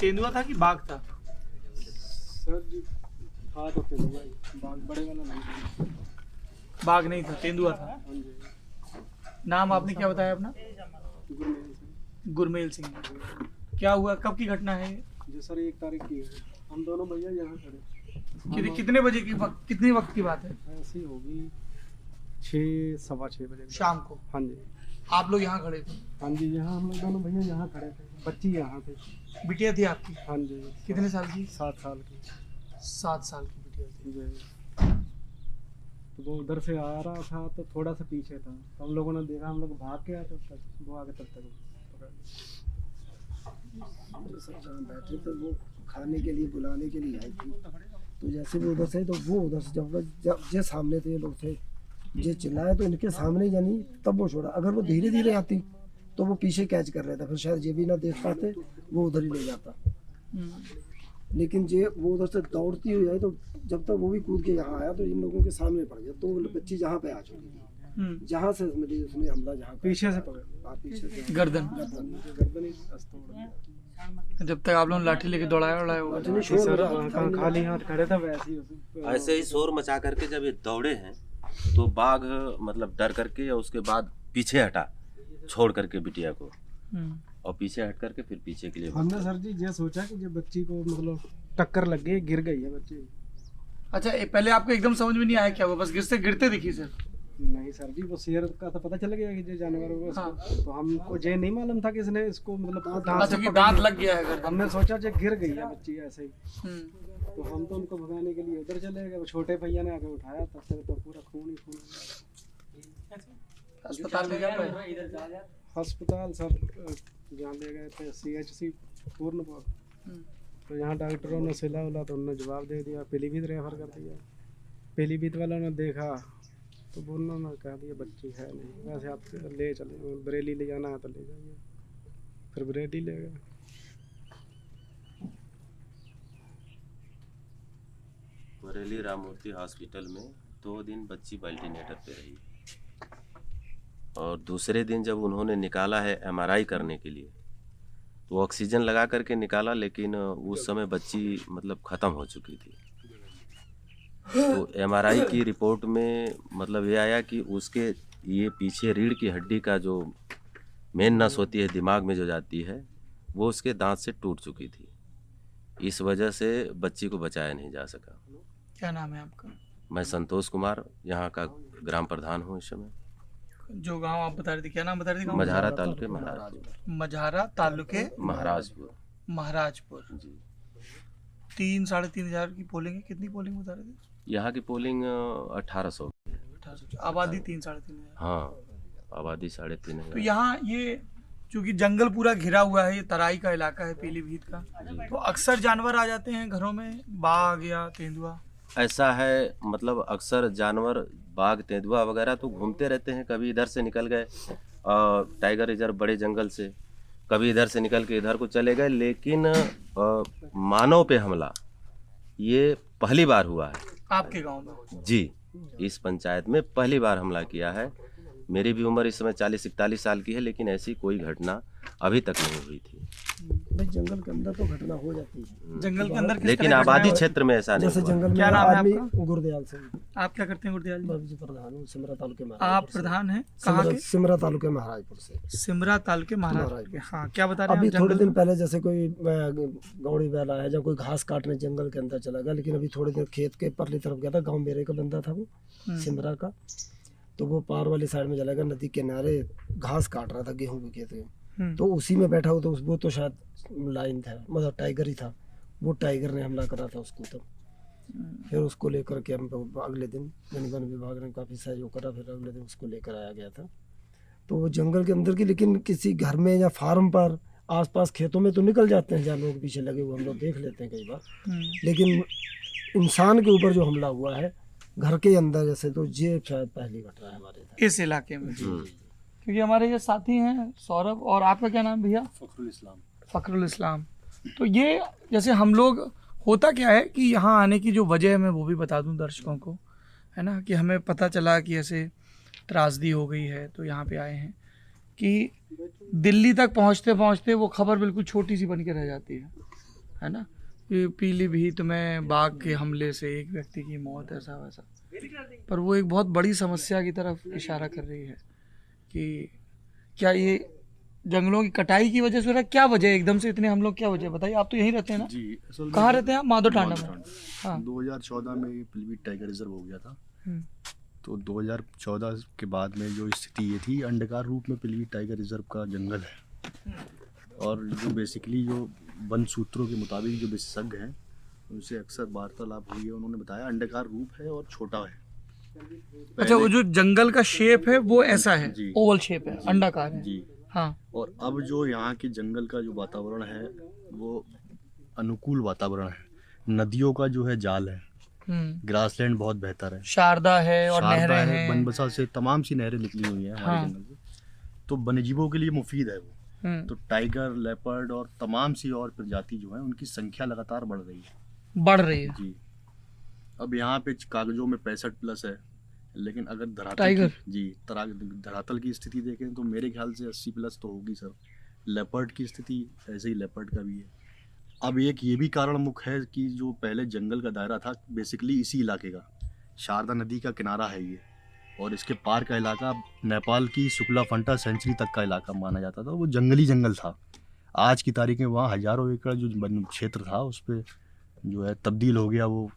तेंदुआ था कि बाघ था? सर जी था तो तेंदुआ ही, बाघ बड़े वाला नहीं था। बाघ नहीं था, तेंदुआ था। हाँ जी, नाम आपने क्या बताया अपना? गुरमेल सिंह। गुरमेल सिंह। क्या हुआ, कब की घटना है? जी सर 1 तारीख की है। हम दोनों भैया यहाँ खड़े। कितने बजे की वक्त, कितने वक्त की बात है? ऐसी होगी 6 सवा 6 बजे की। शाम को हाँ जी। आप लोग यहाँ खड़े थे? हाँ जी, यहाँ हम लोग दोनों भैया यहाँ खड़े थे, बच्ची यहाँ थे। बिटिया थी आपकी? हाँ जी। कितने साल की? 7 साल की। 7 साल की बिटिया थी। जी। तो वो उधर से आ रहा था तो थोड़ा सा पीछे था, तो हम लोगों ने देखा, हम लोग भाग के आए तब तक वो आगे तब तक पकड़ लिया। सर जहाँ बैठे तो वो खाने के लिए बुलाने के लिए आई थी, तो जैसे वो उधर से, तो वो उधर से जब जे सामने थे लोग थे, जे चिल्लाए तो इनके सामने जानी तब वो छोड़ा। अगर वो धीरे धीरे आती तो वो पीछे कैच कर रहा था, फिर शायद ये भी ना देख पाते, वो उधर ही ले जाता। लेकिन जे वो उधर से दौड़ती हुई आई तो जब तक वो भी कूद के यहाँ आया तो इन लोगों के सामने पड़ गया। तो बच्ची जहाँ पे आ चुकी थी, जहाँ से उसने हमला जहाँ पीछे से पकड़, पीछे से गर्दन। गर्दन ही तोड़ दिया। जब तक आप लोग लाठी लेके दौड़ाया होगा। इतनी शोर हो रहा था, खाली हाथ खड़े था वैसे ही ऐसे ही शोर मचा करके जब ये दौड़े हैं तो बाघ मतलब डर करके या उसके बाद पीछे हटा, छोड़ करके बिटिया को, और पीछे हट करके फिर पीछे के लिए हमने सर जी ये सोचा कि जब बच्ची को मतलब टक्कर लग गई, गिर गई है बच्ची। अच्छा, पहले आपको एकदम समझ में नहीं आया क्या हुआ? बस गिरते दिखी सर? नहीं सर जी, वो शेर का तो पता चल गया कि जो जानवर होगा उसको। हाँ। तो हमको ये नहीं मालूम था कि इसने इसको मतलब दांत अच्छा से कि पकड़ दांत लिया। लग गया है गर्दन। हमने सोचा जो गिर गई है बच्ची ऐसे ही। हम्म। तो हम तो उनको भगाने के लिए उधर चले गए, वो छोटे भैया ने आके उठाया, तब तक तो पूरा खून ही खून। अस्पताल ले जा पाए? अस्पताल सर जहाँ ले गए थे CHC पूर्णपुर, तो यहाँ डॉक्टरों ने सिला उला तो उन्होंने जवाब दे दिया, पीलीभीत रेफर कर दिया। पीलीभीत वालों ने देखा तो उन्होंने कह दिया बच्ची है नहीं, वैसे आप ले चले, बरेली ले जाना है तो ले जाइए। फिर बरेली ले गए। बरेली राममूर्ति हॉस्पिटल में 2 दिन बच्ची वेंटिलेटर पे रही, और दूसरे दिन जब उन्होंने निकाला है MRI करने के लिए तो ऑक्सीजन लगा करके निकाला, लेकिन उस समय बच्ची मतलब ख़त्म हो चुकी थी। तो MRI की रिपोर्ट में मतलब ये आया कि उसके ये पीछे रीढ़ की हड्डी का जो मेन नस होती है दिमाग में जो जाती है, वो उसके दांत से टूट चुकी थी। इस वजह से बच्ची को बचाया नहीं जा सका। क्या नाम है आपका? मैं संतोष कुमार यहाँ का ग्राम प्रधान हूँ इस समय। जो गांव आप बता रहे थे, क्या नाम बता रहे थे गांव? मझारा तालुके महाराजपुर। मझारा तालुके महाराजपुर महाराजपुर जी। 3-3.5 हजार की पोलिंग है। कितनी पोलिंग बता रहे थे? यहाँ की पोलिंग 1800 की है। 1800। आबादी 3-3.5 हजार। हाँ, आबादी 3.5 तो हजार। यहाँ ये चूंकि जंगल पूरा घिरा हुआ है, ये तराई का इलाका है पीलीभीत का, तो अक्सर जानवर आ जाते हैं घरों में, बाघ या तेंदुआ। ऐसा है मतलब अक्सर जानवर बाघ तेंदुआ वगैरह तो घूमते रहते हैं। कभी इधर से निकल गए टाइगर रिजर्व बड़े जंगल से, कभी इधर से निकल के इधर को चले गए, लेकिन मानव पे हमला ये पहली बार हुआ है आपके गांव में? जी, इस पंचायत में पहली बार हमला किया है। मेरी भी उम्र इस समय 40-41 साल की है, लेकिन ऐसी कोई घटना अभी तक नहीं हुई थी। भाई जंगल के अंदर तो घटना हो जाती है, जंगल के अंदर किस लेकिन तरह आबादी घटनाएं- क्षेत्र में ऐसा नहीं जैसे हुआ। जंगल में क्या नाम है आदमी। आपका? गुरदयाल सिंह, आप क्या करते हैं गुरदयाल जी? मैं भी प्रधान हूँ सिमरा तालुके में। आप प्रधान हैं कहाँ के? सिमरा तालुके महाराजपुर से। सिमरा तालुके महाराजपुर के। हाँ, क्या बता रहे हैं अभी आप? थोड़े जंगल दिन पहले जैसे कोई गौड़ी बैला है या कोई घास काटने जंगल के अंदर चला गया, लेकिन अभी थोड़े दिन खेत के परली तरफ गया था, गांव मेरे का बंदा था वो सिमरा का, तो वो पार वाली साइड में चला गया, नदी किनारे घास काट रहा था, गेहूं के खेत में, तो उसी में बैठा हुआ, तो वो तो शायद लाइन था, मतलब टाइगर ही था, वो टाइगर ने हमला करा था उसको। तब फिर उसको लेकर के हम अगले दिन वन विभाग ने काफ़ी सहयोग करा, फिर अगले दिन उसको लेकर आया गया था। तो वो जंगल के अंदर की, लेकिन किसी घर में या फार्म पर आसपास खेतों में तो निकल जाते हैं जानवरों के पीछे लगे हुए, हम लोग देख लेते हैं कई बार, लेकिन इंसान के ऊपर जो हमला हुआ है घर के अंदर जैसे, तो ये शायद पहली घटना है हमारे इधर इस इलाके में। क्योंकि हमारे ये साथी हैं सौरभ, और आपका क्या नाम भैया? फखरुल इस्लाम। तो ये जैसे हम लोग, होता क्या है कि यहाँ आने की जो वजह है मैं वो भी बता दूं दर्शकों को, है ना, कि हमें पता चला कि ऐसे त्रासदी हो गई है तो यहाँ पे आए हैं, कि दिल्ली तक पहुँचते पहुँचते वो खबर बिल्कुल छोटी सी बन के रह जाती है। है ना। ये पीलीभीत में बाघ के हमले से एक व्यक्ति की मौत, ऐसा वैसा, पर वो एक बहुत बड़ी समस्या की तरफ इशारा कर रही है कि क्या ये जंगलों की कटाई की वजह से हो रहा है, क्या वजह है एकदम से इतने हम लोग, क्या वजह बताइए। आप तो यहीं रहते हैं ना? जी, असल में कहाँ रहते हैं आप? माधो टांडा में। हाँ। 2014 में पीलीभीत टाइगर रिजर्व हो गया था। हम्म। तो 2014 के बाद में जो स्थिति ये थी, अंडकार रूप में पीलीभीत टाइगर रिजर्व का जंगल है, और जो बेसिकली जो वन सूत्रों के मुताबिक जो विशेषज्ञ हैं उनसे अक्सर वार्तालाप हुई है, उन्होंने बताया अंडकार रूप है और छोटा है। अच्छा, वो जो जंगल का शेप है वो ऐसा है, जी। ओवल शेप है, अंडाकार है। जी। हाँ। और अब जो यहाँ के जंगल का जो वातावरण है वो अनुकूल वातावरण है, नदियों का जो है जाल है, ग्रासलैंड बहुत बेहतर है, शारदा है और शारदा नहरें है, हैं। बनबसा से तमाम सी नहरें निकली हुई हैं हमारे हाँ। जंगल से, तो वन्यजीवों के लिए मुफीद है वो। तो टाइगर, लेपर्ड और तमाम सी और प्रजाति जो है उनकी संख्या लगातार बढ़ रही है। बढ़ रही है। जी। अब यहाँ पे कागजों में 65+ है, लेकिन अगर टाइगर? धरातल की स्थिति देखें तो मेरे ख्याल से 80+ तो होगी सर। लेपर्ड की स्थिति ऐसे ही लेपर्ड का भी है। अब एक ये भी कारण मुख्य है कि जो पहले जंगल का दायरा था बेसिकली इसी इलाके का, शारदा नदी का किनारा है ये, और इसके पार का इलाका नेपाल की शुक्ला फंटा सेंचुरी तक का इलाका माना जाता था। वो जंगली जंगल था। आज की तारीख में वहाँ हज़ारों एकड़ जो वन क्षेत्र था उस पर जो है तब्दील हो गया वो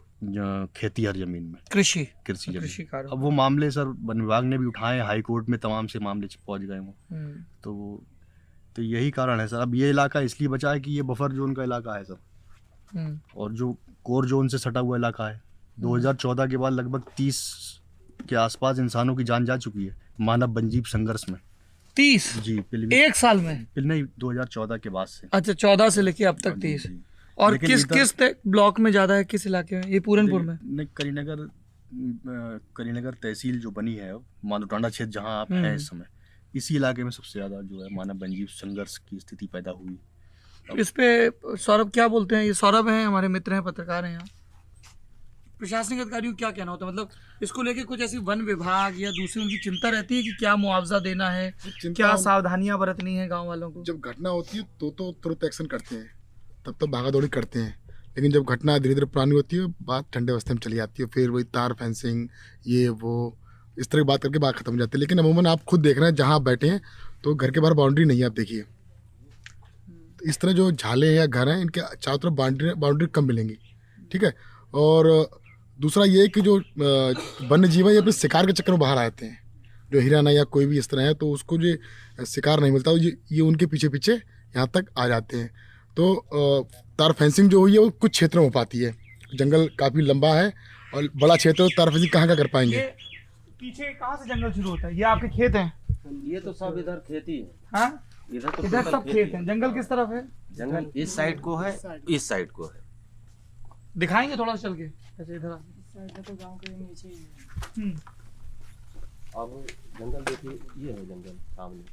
खेती हर जमीन में, कृषि जमीन। अब वो मामले सर वन विभाग ने भी उठाए, हाई कोर्ट में तमाम से मामले पहुँच गए वो। तो यही कारण है सर। अब ये इलाका इसलिए बचा है कि ये बफर जोन का इलाका है सर, और जो कोर जोन से सटा हुआ इलाका है। 2014 के बाद लगभग 30 के आसपास इंसानों की जान जा चुकी है मानव वन्यजीव संघर्ष में। 30? जी, एक साल में? नहीं, 2014 के बाद से। अच्छा, 14 से लेके अब तक 30। और किस ब्लॉक में ज्यादा है, किस इलाके में? ये पूरनपुर में? नहीं, करीनगर तहसील जो बनी है माधो टांडा क्षेत्र जहाँ आप हैं इस समय, इसी इलाके में सबसे ज्यादा जो है मानव वन्यजीव संघर्ष की स्थिति पैदा हुई। इस पे सौरभ क्या बोलते हैं? ये सौरभ हैं, हमारे मित्र हैं, पत्रकार हैं यहाँ। प्रशासनिक अधिकारियों क्या कहना होता है, मतलब इसको लेके कुछ ऐसी वन विभाग या दूसरी उनकी चिंता रहती है कि क्या मुआवजा देना है, क्या सावधानियां बरतनी है गांव वालों को? जब घटना होती है तो तुरंत एक्शन करते हैं, तब तो भागा दौड़ी करते हैं, लेकिन जब घटना धीरे धीरे पुरानी होती है, बात ठंडे अवस्थे में चली जाती है, फिर वही तार फेंसिंग ये वो इस तरह की बात करके बात खत्म हो जाती है। लेकिन अमूमन आप खुद देख रहे हैं जहाँ आप बैठे हैं तो घर के बाहर बाउंड्री नहीं है, आप देखिए। तो इस तरह जो झाले हैं या घर हैं इनके चारों तरफ बाउंड्री कम मिलेंगी, ठीक है। और दूसरा ये कि जो वन्य जीव है ये अपने शिकार के चक्कर में बाहर आते हैं, जो हिरन है या कोई भी इस तरह है, तो उसको जो शिकार नहीं मिलता ये उनके पीछे पीछे यहाँ तक आ जाते हैं। तो तार फेंसिंग जो हुई है वो कुछ क्षेत्रों में हो पाती है, जंगल काफ़ी लंबा है और बड़ा क्षेत्र, तार फेंसिंग कहाँ कर पाएंगे? पीछे कहाँ से जंगल शुरू होता है? ये आपके खेत हैं? ये तो सब इधर खेती है। हाँ, इधर सब खेत हैं। जंगल किस तरफ है? जंगल इस साइड को है, इस साइड को है। दिखाएंगे थोड़ा चल के, ऐसे इधर तो गांव के नीचे ही है। अब जंगल देखिए, ये है जंगल सामने।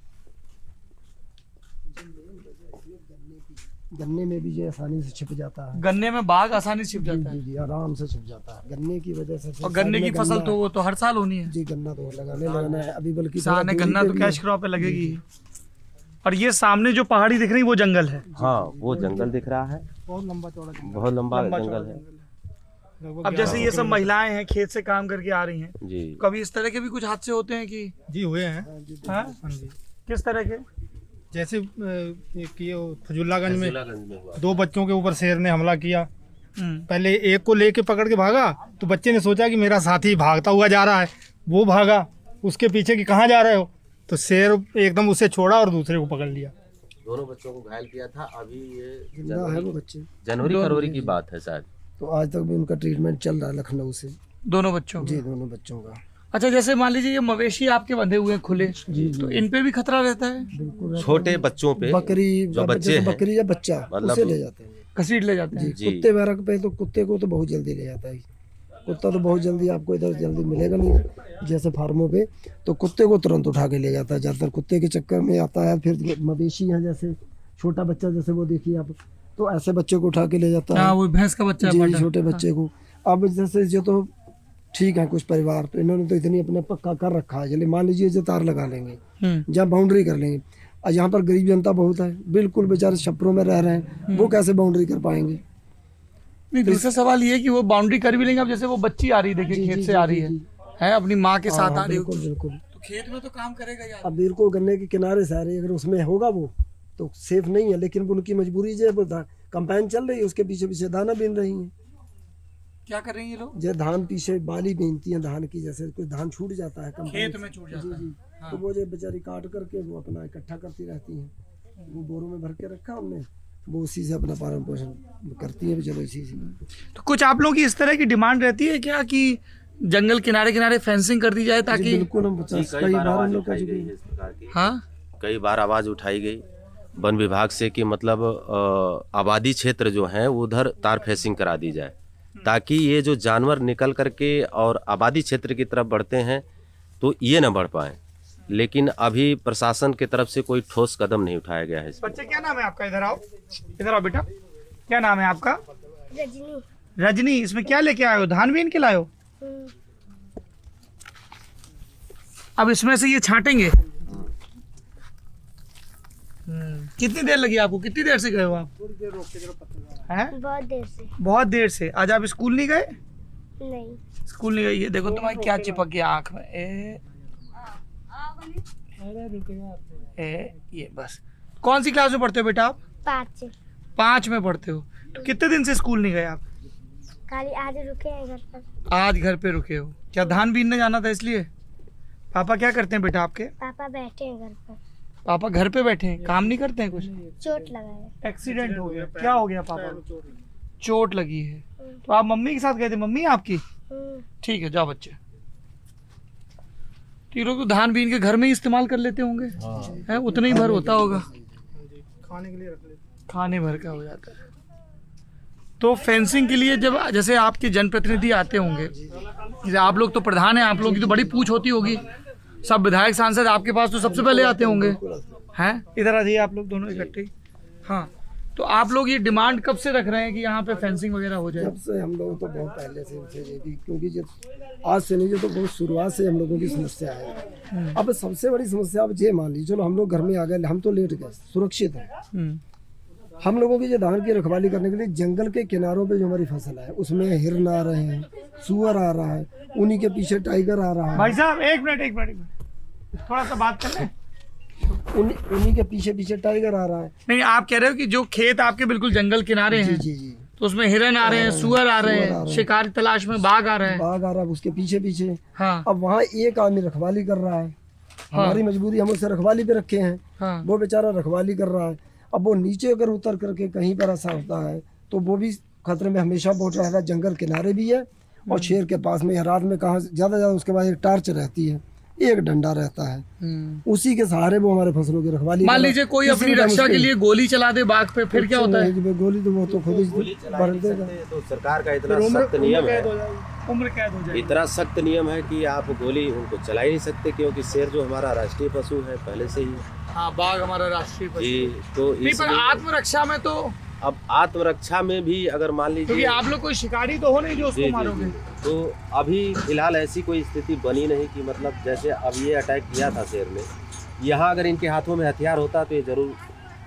गन्ने में भी जो आसानी से छिप जाता है, गन्ने में बाघ आसानी से छिप जाता है। जी, आराम से छिप जाता है गन्ने की वजह से। और गन्ने की फसल तो वो तो हर साल होनी है। जी, गन्ना तो लगाना है अभी, बल्कि किसान है, गन्ना तो कैश क्रॉप पे लगेगी। और ये सामने जो पहाड़ी दिख रही है वो जंगल है? हाँ, वो जंगल दिख रहा है, बहुत लंबा चौड़ा जंगल है। अब जैसे ये सब महिलाएं हैं, खेत से काम करके आ रही हैं जी, कभी इस तरह के भी कुछ हादसे होते हैं कि? जी हुए हैं। हाँ जी। किस तरह के? जैसे कि फजुल्लागंज में 2 बच्चों के ऊपर शेर ने हमला किया। पहले एक को लेके पकड़ के भागा, तो बच्चे ने सोचा कि मेरा साथी भागता हुआ जा रहा है, वो भागा उसके पीछे कि कहाँ जा रहे हो, तो शेर एकदम उसे छोड़ा और दूसरे को पकड़ लिया। दोनों बच्चों को घायल किया था। अभी ये जिंदा है वो बच्चे, जनवरी की बात है शायद। तो आज तक भी उनका ट्रीटमेंट चल रहा है लखनऊ से। दोनों बच्चों? जी, दोनों बच्चों का। अच्छा, जैसे मान लीजिए ये मवेशी आपके बंधे हुए हैं खुले, तो इन पे भी खतरा रहता है? बिल्कुल। छोटे बच्चों पे, बकरी जो बच्चे हैं, बकरी या बच्चा उसे ले जाते हैं, घसीट ले जाते हैं। जी। कुत्ते वगैरह पे तो कुत्ते को तो बहुत जल्दी ले जाता है। कुत्ता तो बहुत जल्दी आपको इधर जल्दी मिलेगा नहीं, जैसे फार्मों पे तो कुत्ते को तुरंत उठा के ले जाता है। ज़्यादातर कुत्ते के चक्कर में आता है। फिर मवेशी है, जैसे छोटा बच्चा, जैसे वो देखिए आप, तो ऐसे बच्चे को उठा के ले जाता है। वो भैंस का बच्चा जी, छोटे बच्चे को। अब जैसे जो तो ठीक है कुछ परिवार, तो इन्होंने तो इतनी अपने पक्का कर रखा है, चलिए मान लीजिए जो तार लगा लेंगे, जहाँ बाउंड्री कर लेंगे। और यहाँ पर गरीब जनता बहुत है, बिल्कुल बेचारे छप्परों में रह रहे हैं, वो कैसे बाउंड्री कर पाएंगे? नहीं, दूसरा सवाल ये है कि वो बाउंड्री कर भी लेंगे। अब जैसे वो बच्ची आ रही है, देखिए खेत से आ रही है अपनी माँ के साथ आ रही है, बिल्कुल बिल्कुल। तो खेत में तो काम करेगा यार। अब बिल्कुल गन्ने के किनारे से आ रही है, अगर उसमें होगा वो तो सेफ नहीं है, लेकिन उनकी मजबूरी जो है वो कंपाइन चल रही है, उसके पीछे पीछे दाना बीन रही है। क्या कर रही हैं ये लोग? जो धान पीछे बाली बीनती है धान की, जैसे कोई धान छूट जाता है खेत में छूट जाता है। हाँ। तो वो जो बेचारी काट करके वो अपना इकट्ठा करती रहती हैं, वो बोरों में भर के रखा हमने, वो उसी से अपना पालन पोषण करती है, चलो इसी से। तो कुछ आप लोगों की इस तरह की डिमांड रहती है क्या कि जंगल किनारे किनारे फेंसिंग कर दी जाए ताकि? बिल्कुल, हम 50 कई बार हम लोग उठाई गई है इस प्रकार की। हाँ, कई बार आवाज़ उठाई गई वन विभाग से कि मतलब आबादी क्षेत्र जो है उधर तार फेंसिंग करा दी जाए, ताकि ये जो जानवर निकल करके और आबादी क्षेत्र की तरफ बढ़ते हैं तो ये न बढ़ पाए। लेकिन अभी प्रशासन की तरफ से कोई ठोस कदम नहीं उठाया गया है। बच्चे क्या नाम है आपका? इधर आओ बेटा, क्या नाम है आपका? रजनी। रजनी। इसमें क्या लेके आए हो? धान बीन के लाए हो? अब इसमें से ये छांटेंगे। कितनी देर लगी आपको? कितनी देर से गए हो आप? हैं? बहुत देर से। बहुत देर से। आज आप स्कूल नहीं गए? नहीं। स्कूल नहीं गए? ये देखो तुम्हारी क्या चिपक गया आँख में। ये बस। कौन सी क्लास में पढ़ते हो बेटा आप? 5 से। 5 में पढ़ते हो। तो कितने दिन से स्कूल नहीं गए आप? खाली आज रुके हैं घर पर। आज घर पे रुके हो? क्या धान बीनने जाना था इसलिए? पापा क्या करते हैं बेटा आपके? पापा बैठे हैं घर पर। पापा घर पे बैठे हैं, काम नहीं करते हैं कुछ? चोट लगा है। एक्सीडेंट हो गया? क्या हो गया पापा? चोट लगी है। तो आप मम्मी के साथ गए थे? मम्मी आपकी? ठीक है, जाओ बच्चे। तो ये लोग तो धान बीन के घर में ही इस्तेमाल कर लेते होंगे, है? उतना ही भर होता होगा, खाने के लिए रख लेते। खाने भर का हो जाता है। तो फेंसिंग के लिए जब जैसे आपके जनप्रतिनिधि आते होंगे, जैसे आप लोग तो प्रधान हैं, आप लोग की तो बड़ी पूछ होती होगी, सब विधायक सांसद आपके पास तो सबसे पहले आते होंगे, हैं? इधर आ जाइए आप लोग दोनों इकट्ठे। हाँ, तो आप लोग ये डिमांड कब से रख रहे हैं कि यहाँ पे फेंसिंग वगैरह हो जाए? जब से हम लोग तो बहुत पहले से ये भी, क्योंकि जब आज से नहीं, जो तो बहुत शुरुआत से हम लोगों की समस्या है। अब सबसे बड़ी समस्या अब ये मान लीजिए, चलो हम लोग घर में आ गए, हम तो लेट गए, सुरक्षित है। हम लोगों की जो धान की रखवाली करने के लिए जंगल के किनारों पे जो हमारी फसल है उसमें हिरन आ रहे हैं, सुअर आ रहा है, उन्हीं के पीछे टाइगर आ रहा है। भाई साहब एक मिनट थोड़ा सा बात कर लें। उन्हीं के पीछे पीछे टाइगर आ रहा है। नहीं, आप कह रहे हो कि जो खेत आपके बिल्कुल जंगल किनारे हैं, जी जी, तो उसमें हिरन आ रहे हैं, सुअर आ रहे हैं, शिकारी तलाश में बाघ आ रहे हैं। बाघ आ रहा है उसके पीछे पीछे। हाँ। अब वहाँ एक आदमी रखवाली कर रहा है, हमारी मजबूरी, हम उसे रखवाली पे रखे हैं। हाँ। वो बेचारा रखवाली कर रहा है। अब वो नीचे अगर उतर करके कहीं पर ऐसा होता है तो वो भी खतरे में हमेशा बहुत रहता है। जंगल किनारे भी है और शेर के पास में, रात में कहाँ ज़्यादा उसके पास एक टार्च रहती है, एक डंडा रहता है, उसी के सहारे वो हमारे फसलों की रखवाली। मान लीजिए कोई अपनी रक्षा के लिए गोली चला दे बाघ पे, फिर क्या होता है? गोली तो वो तो खुद ही भर देगा। तो सरकार का इतना सख्त नियम है, उम्र कैद हो जाएगी। इतना सख्त नियम है कि आप गोली उनको चला ही नहीं सकते, क्योंकि शेर जो हमारा राष्ट्रीय पशु है पहले से ही। हाँ, बाघ हमारा राष्ट्रीय पशु जी, है। तो नहीं, पर आत्मरक्षा में तो, अब आत्मरक्षा में भी अगर मान क्योंकि लीजिए, आप लोग कोई शिकारी तो हो नहीं जो उसको जी, मारोगे। तो अभी फिलहाल ऐसी कोई स्थिति बनी नहीं कि मतलब जैसे अब ये अटैक किया था शेर ने, यहाँ अगर इनके हाथों में हथियार होता तो ये जरूर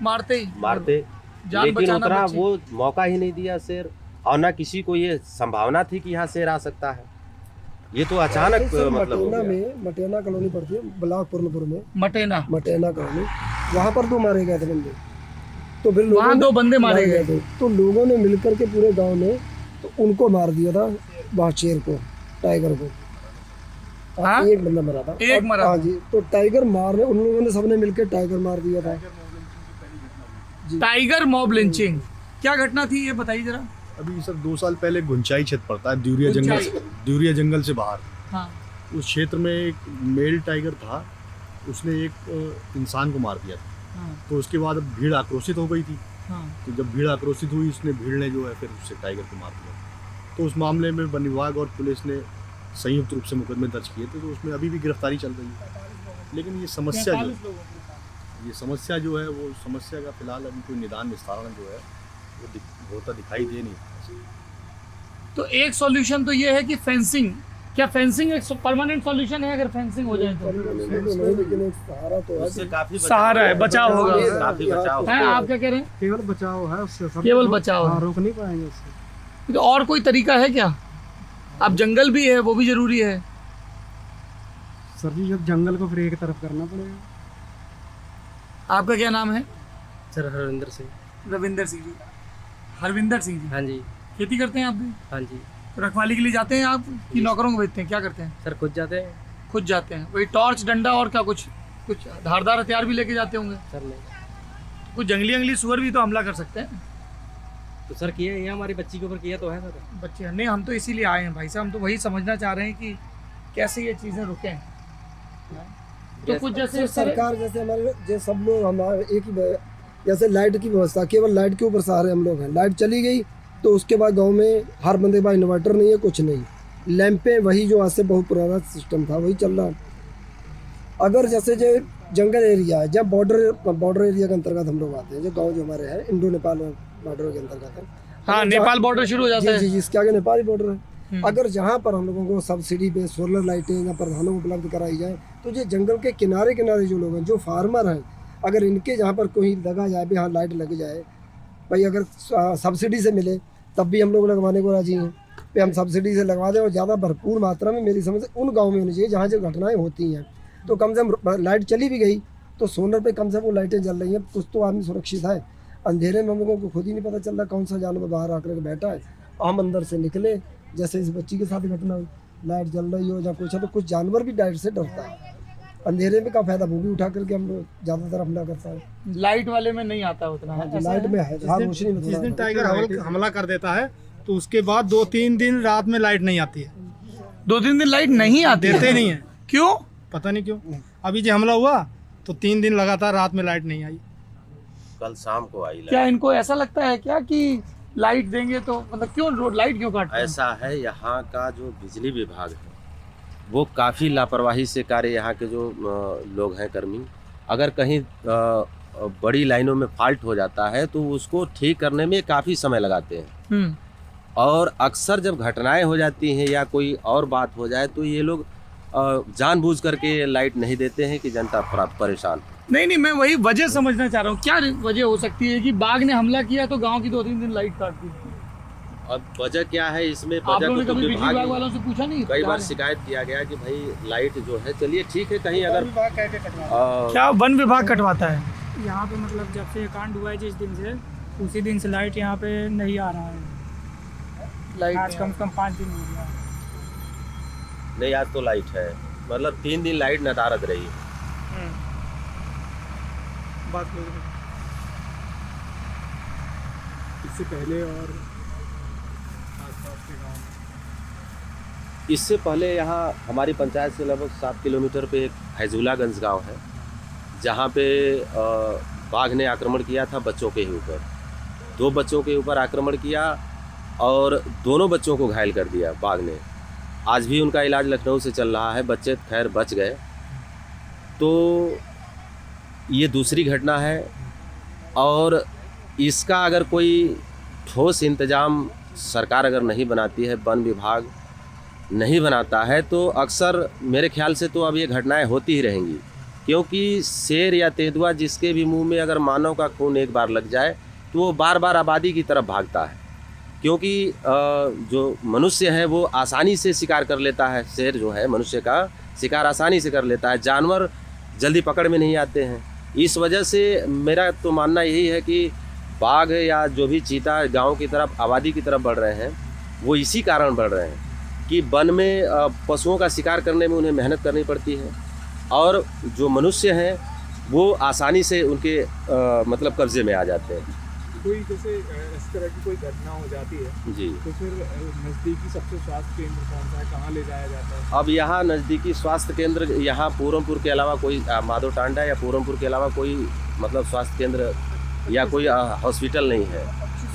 मारते ही मारते, जान लेकिन बचाना उतना बच्चे। वो मौका ही नहीं दिया शेर, और ना किसी को ये संभावना थी कि यहाँ शेर आ सकता है। ये तो अचानक मतलब हो मटेना गया। में, मटेना कॉलोनी पड़ती है ब्लॉक पूर्णपुर में, मटेना कॉलोनी, वहाँ पर 2 मारे गए थे बंदे। तो फिर वहाँ 2 बंदे मारे गए थे, तो लोगों ने मिलकर के पूरे गांव में तो उनको मार दिया था, वहाँ शेर को, टाइगर को। हाँ? एक बंदा मरा था, एक मरा हाँ जी। तो टाइगर मारने उन लोगों ने सबने मिलकर टाइगर मार दिया था। टाइगर मॉब लिंचिंग क्या घटना थी ये बताइए जरा। अभी सर 2 साल पहले गुंचाई क्षेत्र पड़ता है द्यूरिया जंगल से बाहर। हाँ। उस क्षेत्र में एक मेल टाइगर था, उसने एक इंसान को मार दिया था। हाँ। तो उसके बाद अब भीड़ आक्रोशित हो गई थी। हाँ। तो जब भीड़ आक्रोशित हुई, उसने भीड़ ने जो है फिर उससे टाइगर को मार दिया। तो उस मामले में वन विभाग और पुलिस ने संयुक्त रूप से मुकदमे दर्ज किए थे, तो उसमें अभी भी गिरफ्तारी चल रही है। लेकिन ये समस्या जो है वो समस्या का फिलहाल अभी कोई निदान निस्तारण जो है वो होता दिखाई दे नहीं। तो एक सॉल्यूशन तो ये है कि फेंसिंग, क्या फेंसिंग एक परमानेंट सॉल्यूशन है अगर फेंसिंग हो जाए तो? लेकिन एक सहारा तो है, उससे काफी सहारा है, बचाव होगा। काफी बचाव है, आप क्या कह रहे हैं? केवल बचाव है उससे सर, केवल बचाव हाँ, है। रोक नहीं पाएंगे उससे। तो और कोई तरीका है क्या? अब जंगल भी है, वो भी ज़रूरी है। सर जी जब जंगल को फिर एक तरफ करना पड़ेगा। आपका क्या नाम है? सर हरविंदर सिंह। रविंदर सिंह जी। हरविंदर सिंह जी। हाँ जी। खेती करते हैं आप भी? हाँ जी। तो रखवाली के लिए जाते हैं आप कि नौकरों को भेजते हैं, क्या करते हैं? सर खुद जाते हैं। खुद जाते हैं। वही टॉर्च, डंडा और क्या कुछ धारदार हथियार भी लेके जाते होंगे? सर नहीं। कुछ जंगली सुअर भी तो हमला कर सकते हैं। तो सर किया ये हमारी बच्ची के ऊपर किया तो है सर। बच्चे नहीं, हम तो इसीलिए आए हैं भाई साहब, हम तो वही समझना चाह रहे हैं कि कैसे ये चीज़ें रुकें। तो कुछ जैसे सरकार जैसे हमारे जो सब लोग हमारे एक ही जैसे लाइट की व्यवस्था, केवल लाइट के ऊपर सहारे हम लोग हैं। लाइट चली गई तो उसके बाद गांव में हर बंदे के पास इन्वर्टर नहीं है, कुछ नहीं। लैंपें वही जो आज से बहुत पुराना सिस्टम था वही चल रहा। अगर जैसे जो जंगल एरिया है, जब बॉर्डर एरिया के अंतर्गत हम लोग आते हैं, जो गाँव जो हमारे हैं इंडो नेपाल बॉर्डर के अंतर्गत है। हाँ, नेपाल बॉर्डर शुरू हो जाता है। जी जी, इसके आगे नेपाली बॉर्डर है। अगर जहाँ पर हम लोगों को सब्सिडी पे सोलर लाइटें या प्रधानों को उपलब्ध कराई जाए तो ये जंगल के किनारे किनारे जो लोग हैं, जो फार्मर हैं, अगर इनके जहाँ पर कोई लगा जाए भी, हाँ लाइट लग जाए भाई, अगर सब्सिडी से मिले तब भी हम लोग लगवाने को राजी हैं कि हम सब्सिडी से लगवा दें। और ज़्यादा भरपूर मात्रा में मेरी समझ से उन गाँव में होनी चाहिए जहाँ जो घटनाएँ होती हैं। तो कम से कम लाइट चली भी गई तो सोलर पे कम से कम वो लाइटें जल रही हैं, कुछ तो आदमी सुरक्षित है। अंधेरे में हम लोगों को खुद ही नहीं पता चल रहा कौन सा जानवर बाहर आकर के बैठा है। हम अंदर से निकले, जैसे इस बच्ची के साथ घटना हुई, लाइट जल रही हो या कुछ है, तो कुछ जानवर भी लाइट से डरता है। अंधेरे में का फायदा वो भी उठा करके हम लोग ज़्यादातर हमला करता है। लाइट वाले में नहीं आता उतना। हाँ, लाइट में है, हाँ, रोशनी में जिस दिन थोड़ा। टाइगर हमला कर देता है तो उसके बाद 2-3 दिन रात में लाइट नहीं आती है। 2-3 दिन लाइट नहीं आती देते नहीं है, क्यों? पता नहीं क्यों। अभी जो हमला हुआ तो 3 दिन लगातार रात में लाइट नहीं आई। कल शाम को आई क्या इनको ऐसा लगता है क्या कि लाइट देंगे तो मतलब क्यों लाइट क्यों काटते हैं? ऐसा है, यहाँ का जो बिजली विभाग है वो काफ़ी लापरवाही से कार्य, यहाँ के जो लोग हैं कर्मी, अगर कहीं बड़ी लाइनों में फॉल्ट हो जाता है तो उसको ठीक करने में काफ़ी समय लगाते हैं। और अक्सर जब घटनाएं हो जाती हैं या कोई और बात हो जाए तो ये लोग जानबूझ करके लाइट नहीं देते हैं कि जनता परेशान। नहीं, मैं वही वजह समझना चाह रहा हूँ, क्या वजह हो सकती है कि बाघ ने हमला किया तो गांव की 2-3 दिन लाइट काट दी? अब वजह क्या है इसमें? आप वजह लोगों ने तो कभी बिजली विभाग विभाग वालों से पूछा नहीं? कई बार शिकायत किया गया कि भाई लाइट जो है, चलिए ठीक है, कहीं अगर क्या वन विभाग कटवाता है? यहाँ पे मतलब जब से ये कांड हुआ है जिस दिन से, उसी दिन से लाइट यहाँ पे नहीं आ रहा है। लाइट आज कम से कम 5 दिन हो गया। नहीं, आज तो लाइट है, मतलब 3 दिन लाइट नदारद रही। बात हो रही। इससे पहले और इससे पहले यहाँ हमारी पंचायत से लगभग 7 किलोमीटर पे एक फैजुलागंज गांव है, जहाँ पे बाघ ने आक्रमण किया था बच्चों के ही ऊपर। 2 बच्चों के ऊपर आक्रमण किया और दोनों बच्चों को घायल कर दिया बाघ ने। आज भी उनका इलाज लखनऊ से चल रहा है, बच्चे खैर बच गए। तो ये दूसरी घटना है और इसका अगर कोई ठोस इंतज़ाम सरकार अगर नहीं बनाती है, वन विभाग नहीं बनाता है, तो अक्सर मेरे ख्याल से तो अब ये घटनाएं होती ही रहेंगी। क्योंकि शेर या तेंदुआ जिसके भी मुंह में अगर मानव का खून एक बार लग जाए तो वो बार बार आबादी की तरफ भागता है। क्योंकि जो मनुष्य है वो आसानी से शिकार कर लेता है, शेर जो है मनुष्य का शिकार आसानी से कर लेता है, जानवर जल्दी पकड़ में नहीं आते हैं। इस वजह से मेरा तो मानना यही है कि बाघ या जो भी चीता गांव की तरफ आबादी की तरफ बढ़ रहे हैं वो इसी कारण बढ़ रहे हैं कि वन में पशुओं का शिकार करने में उन्हें मेहनत करनी पड़ती है और जो मनुष्य हैं वो आसानी से उनके मतलब कब्जे में आ जाते हैं। कोई जैसे इस तरह की कोई घटना हो जाती है जी, तो फिर नज़दीकी सबसे स्वास्थ्य केंद्र कौन सा है, कहाँ ले जाया जाता है? अब यहाँ नज़दीकी स्वास्थ्य केंद्र यहाँ पूरमपुर के अलावा कोई माधो टांडा या पूरमपुर के अलावा कोई मतलब स्वास्थ्य केंद्र या कोई हॉस्पिटल नहीं है।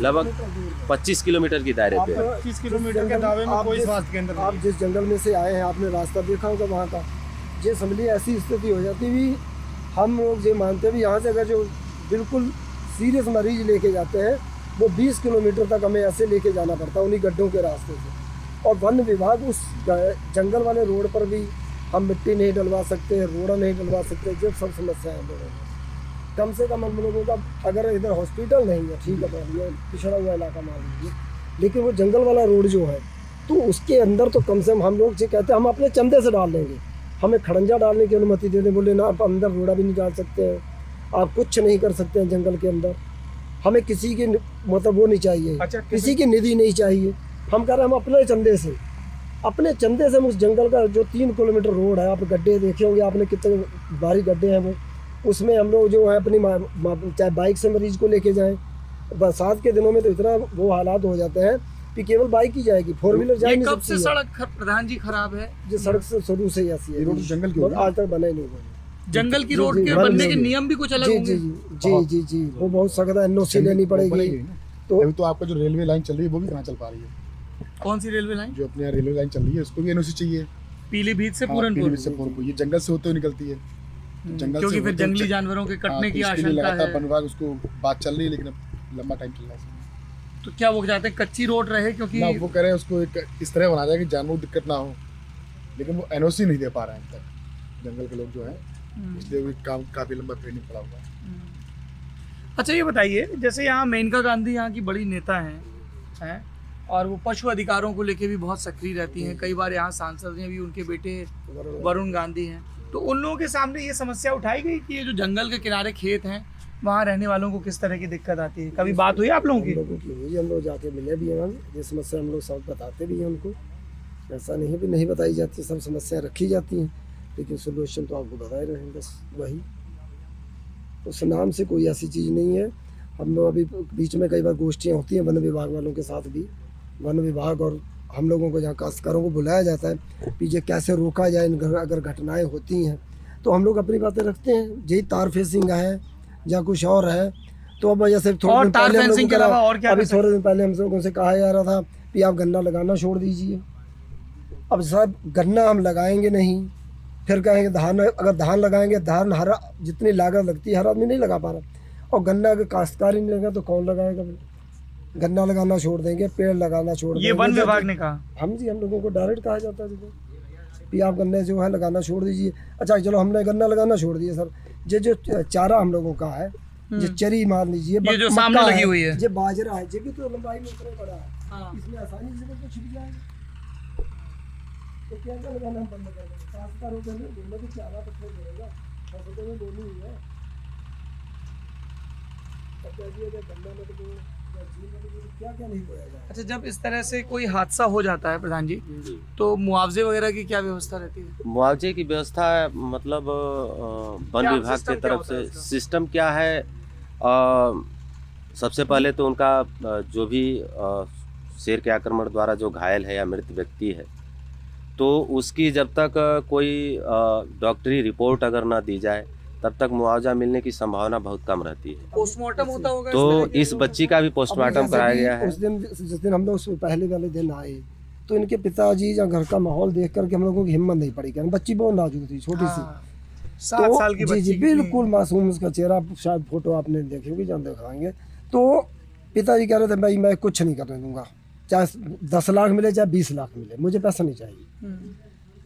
लगभग 25 किलोमीटर की दायरे पे। 25 किलोमीटर के दावे में कोई स्वास्थ्य केंद्र नहीं। आप जिस जंगल में से आए हैं आपने रास्ता देखा होगा वहाँ का, ये समझिए ऐसी स्थिति हो जाती भी, हम लोग ये मानते भी यहाँ से अगर जो बिल्कुल सीरियस मरीज लेके जाते हैं वो 20 किलोमीटर तक हमें ऐसे लेके जाना पड़ता है उन्हीं गड्ढों के रास्ते से। और वन विभाग उस जंगल वाले रोड पर भी हम मिट्टी नहीं डलवा सकते, रोड़ा नहीं डलवा सकते, जो सब समस्या है हम लोगों को। कम से कम हम लोगों का अगर इधर हॉस्पिटल नहीं है, ठीक है, ये पिछड़ा हुआ इलाका मान लीजिए, लेकिन वो जंगल वाला रोड जो है तो उसके अंदर तो कम से कम हम लोग से कहते हैं हम अपने चंदे से डाल देंगे, हमें खड़ंजा डालने की अनुमति दे दें। बोले ना आप अंदर रोड़ा भी नहीं डाल सकते हैं, आप कुछ नहीं कर सकते हैं जंगल के अंदर, हमें किसी की मतलब वो नहीं चाहिए, किसी की निधि नहीं चाहिए। हम कह रहे हैं हम अपने चंदे से हम उस जंगल का जो 3 किलोमीटर रोड है, आप गड्ढे देखे होंगे आपने कितने भारी गड्ढे हैं वो, उसमें हम लोग जो है अपनी चाहे बाइक से मरीज को लेके जाएं, बरसात के दिनों में तो इतना वो हालात हो जाते हैं कि केवल बाइक ही जाएगी, 4 व्हीलर जा नहीं कब सकती से है। सड़क प्रधान जी खराब है? जो सड़क से शुरू से ही ऐसी है, ये रोड जंगल की और होगी। आज तक बना ही नहीं हुआ। जंगल की जी, रोड जी, के वन बनने के में। नियम भी कुछ अलग जी होंगे। जी जी जी जी वो बहुत सख्त है, NOC लेनी पड़ेगी। तो अभी तो आपका जो रेलवे लाइन चल रही है वो भी कहाँ चल पा रही है? कौन सी रेलवे लाइन? जो अपने यहाँ रेलवे लाइन चल रही है उसको भी एनओसी चाहिए। पीलीभीत से हाँ, पूरनपुर, पीलीभीत से पूरनपुर, ये जंगल से होते हुए निकलती है। जंगल क्योंकि से फिर होते जंगली हुए- जानवरों के कटने हाँ, की तो उसके लिए आशंका लगातार है। वन विभाग उसको बात चल रही है, लेकिन अब लंबा टाइम चल रहा है इसमें। तो क्या वो चाहते हैं कच्ची रोड रहे? क्योंकि ना वो कह रहे हैं उसको एक इस तरह बना जाए कि जानवरों को दिक्कत ना हो, लेकिन वो एनओसी नहीं दे पा रहे हैं अब तक जंगल के लोग जो हैं, इसलिए वो काम काफी लंबा पेंडिंग पड़ा हुआ है। अच्छा ये बताइए, जैसे यहाँ मेनका गांधी यहाँ की बड़ी नेता हैं और वो पशु अधिकारों को लेके भी बहुत सक्रिय रहती हैं, कई बार यहाँ सांसद हैं भी उनके बेटे वरुण गांधी हैं, तो उन लोगों के सामने ये समस्या उठाई गई कि ये जो जंगल के किनारे खेत हैं वहाँ रहने वालों को किस तरह की दिक्कत आती है? कभी बात हुई आप लोगों हम की? लोगों की हुई, हम लोग जाके मिले भी हैं, ये समस्या हम लोग सब बताते भी हैं उनको, ऐसा नहीं है भी नहीं बताई जाती, सब समस्याएं रखी जाती हैं, लेकिन सोल्यूशन तो आपको बताए रहे हैं, बस वही उस नाम से कोई ऐसी चीज़ नहीं है। हम लोग अभी बीच में कई बार गोष्ठियाँ होती हैं वन विभाग वालों के साथ भी, वन विभाग और हम लोगों को जहाँ काश्तकारों को बुलाया जाता है कि ये कैसे रोका जाए अगर घटनाएं होती हैं, तो हम लोग अपनी बातें रखते हैं, यही तार फेंसिंग है या कुछ और है। तो अब जैसे थोड़े दिन पहले हम लोगों के अलावा और क्या अभी थोड़े दिन पहले हम लोगों से कहा जा रहा था कि आप गन्ना लगाना छोड़ दीजिए। अब साहब गन्ना हम लगाएंगे नहीं, फिर कहेंगे धान, अगर धान लगाएंगे, धान हर जितनी लागत लगती है हर आदमी नहीं लगा पा रहा, और गन्ना अगर काश्तकार ही नहीं लगा तो कौन लगाएगा? गन्ना लगाना छोड़ देंगे, पेड़ लगाना छोड़ देंगे। ये वन विभाग ने कहा? हम लोगों को डायरेक्ट कहा जाता है कि आप गन्ने जो है लगाना छोड़ दीजिए। अच्छा चलो हमने गन्ना लगाना छोड़ दिया सर, ये जो चारा हम लोगों का है, ये चरी मान लीजिए, ये जो सामने लगी हुई है, ये बाजरा है, ये भी तो लंबाई में इतना बड़ा है, इसमें आसानी से तो छिप जाएगा, तो क्या क्या लगाना हम बंद कर देंगे? काश्तकारों के लिए दोनों भी चारा तो छोड़ देगा, फसलों में दोनों ही है। अब क्या किया जाए, गन्ना में तो क्या क्या नहीं बोया जाए। अच्छा जब इस तरह से कोई हादसा हो जाता है प्रधान जी, तो मुआवजे वगैरह की क्या व्यवस्था रहती है? मुआवजे की व्यवस्था मतलब वन क्या विभाग सिस्टम की क्या तरफ होता है से इसका? सिस्टम क्या है, सबसे पहले तो उनका जो भी शेर के आक्रमण द्वारा जो घायल है या मृत व्यक्ति है, तो उसकी जब तक कोई डॉक्टरी रिपोर्ट अगर ना दी जाए तब तक मुआवजा मिलने की संभावना बहुत कम रहती है। पोस्टमार्टम होता होगा? तो इस बच्ची का भी पोस्टमार्टम कराया गया है। उस दिन जिस दिन हम लोग पहले वाले दिन आए तो इनके पिताजी या घर का माहौल देख करके हम लोगों की हिम्मत नहीं पड़ी, कारण बच्ची बहुत नाजुक थी, छोटी सी, 7 साल की जी बच्ची जी की बिल्कुल मासूम उसका चेहरा, शायद फोटो आपने देखी होगी, जहाँ दिखाएंगे। तो पिताजी कह रहे थे भाई मैं कुछ नहीं करने दूंगा, चाहे 10 लाख मिले चाहे 20 लाख मिले, मुझे पैसा नहीं चाहिए।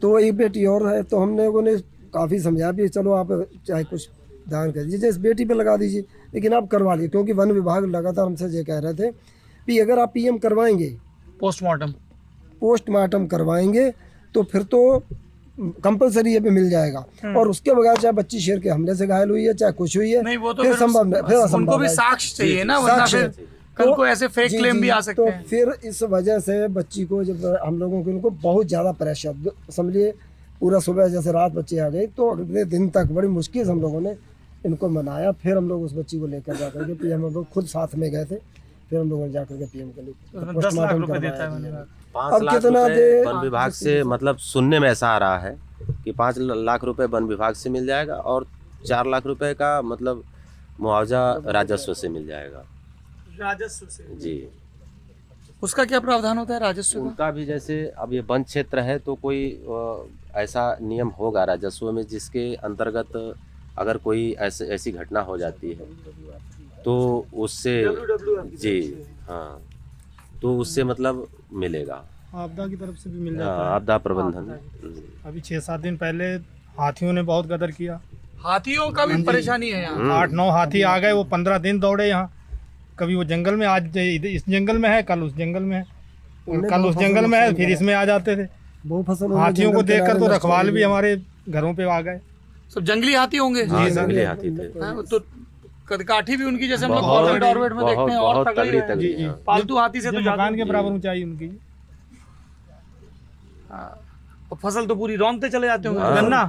तो एक बेटी और है, तो हमने लोगों ने काफ़ी समझाया भी चलो आप चाहे कुछ दान कर दीजिए, इस बेटी पे लगा दीजिए, लेकिन आप करवा लीजिए, क्योंकि वन विभाग लगातार हमसे ये कह रहे थे कि अगर आप PM करवाएंगे, पोस्टमार्टम करवाएंगे तो फिर तो कंपलसरी ये पे मिल जाएगा, और उसके बगैर चाहे बच्ची शेर के हमले से घायल हुई है चाहे कुछ हुई है, नहीं वो तो फिर संभव नहीं, फिर असंभव उनको भी है। साक्ष्य चाहिए ना, वरना साक्ष्य। फिर कल को ऐसे फेक जी, क्लेम जी, भी आ सकते तो हैं। फिर इस वजह से बच्ची को जब हम लोगों को इनको बहुत ज़्यादा प्रेशर, समझिए पूरा सुबह जैसे रात बच्ची आ गई, तो अगले दिन तक बड़ी मुश्किल से हम लोगों ने इनको मनाया, फिर हम लोग उस बच्ची को लेकर जा करके PM, हम लोग खुद साथ में गए थे, फिर हम लोगों ने जा करके PM के लिए 10 लाख रुपए देता है वन विभाग। 5 लाख कितना रुपए दे- वन विभाग से, मतलब सुनने में ऐसा आ रहा है कि 5 लाख रुपए वन विभाग से मिल जाएगा और 4 लाख रुपए का मतलब मुआवजा राजस्व से मिल जाएगा। राजस्व से? जी, उसका क्या प्रावधान होता है राजस्व का? उनका भी जैसे अब ये वन क्षेत्र है तो कोई ऐसा नियम होगा राजस्व में जिसके अंतर्गत अगर कोई ऐसी घटना हो जाती है तो उससे जी हाँ, तो उससे मतलब मिलेगा, आपदा की तरफ से भी मिल हाँ, जाता है। आपदा प्रबंधन। अभी 6-7 दिन पहले हाथियों ने बहुत गदर किया, हाथियों का भी परेशानी है यहाँ? 8-9 हाथी आ गए, वो 15 दिन दौड़े यहाँ, कभी वो जंगल में, आज इस जंगल में है, कल उस जंगल में है, और उनने कल बहुत उस जंगल में है, नुकसान फिर करा। इसमें आ जाते थे। बहुत फसल हाथियों को देखकर तो रखवाल भी हमारे घरों पे आ गए। सब जंगली हाथी होंगे। हाँ सर। जंगली हाथी थे। हाँ, तो काठी भी उनकी जैसे हम लोग बहुत- कॉर्बेट ऑर्बेट में देखते हैं और बहुत तगड़ी तगड़ी है। तगड़ी, जी, जी। हाँ। पालतू हाथी से तो जो ज्यादा। मकान के बराबर ऊंचाई उनकी। और फसल तो पूरी रौंदते चले जाते होंगे। हाँ। गन्ना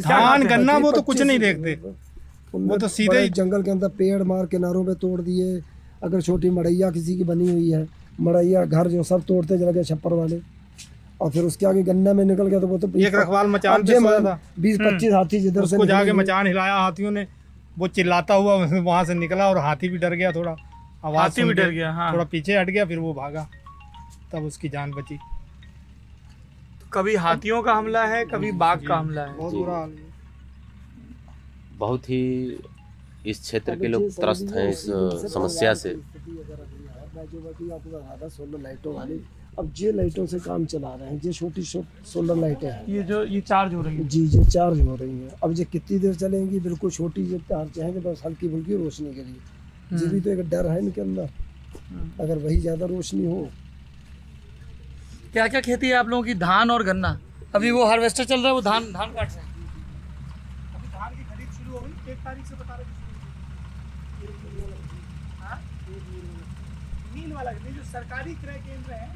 धान गन्ना वो तो कुछ नहीं देखते, वो तो सीधे ही जंगल के अंदर पेड़ मार किनारों पे तोड़ दिए। अगर छोटी मड़ैया किसी की बनी हुई है, मड़ैया घर जो सब तोड़ते चले गए छप्पर वाले, और फिर उसके आगे गन्ना में निकल गया तो वो तो एक रखवाल मचान अब पे ये सोया था, 20-25 हाथी जिधर से उसको जाके निकलेंगे। मचान हिलाया हाथियों ने, वो चिल्लाता हुआ वहां से निकला और हाथी भी डर गया थोड़ा, आवाज हाथी भी सुन के डर गया, हाँ। थोड़ा पीछे हट गया, फिर वो भागा, तब उसकी जान बची। कभी हाथियों का हमला है, कभी बाघ का हमला है। बहुत बुरा हाल है। बहुत ही इस क्षेत्र के लोग त्रस्त हैं इस समस्या से। सोलर लाइटों वाली, अब ये लाइटों से काम चला रहे हैं, ये छोटी सोलर लाइटें हैं ये चार्ज हो रही है। जी, ये चार्ज हो रही हैं। अब ये कितनी देर चलेंगी, बिल्कुल छोटी जो तार चाहेंगे बस हल्की फुल्की रोशनी के लिए। ये भी तो एक डर है इनके अंदर, अगर वही ज़्यादा रोशनी हो। क्या क्या खेती है आप लोगों की? धान और गन्ना। अभी वो हार्वेस्टर चल रहा है, वो धान काट रहे हैं। अभी धान की खरीद शुरू हो गई, 1 तारीख से बता रहे थे। नील वाला नहीं, जो सरकारी क्रय केंद्र है,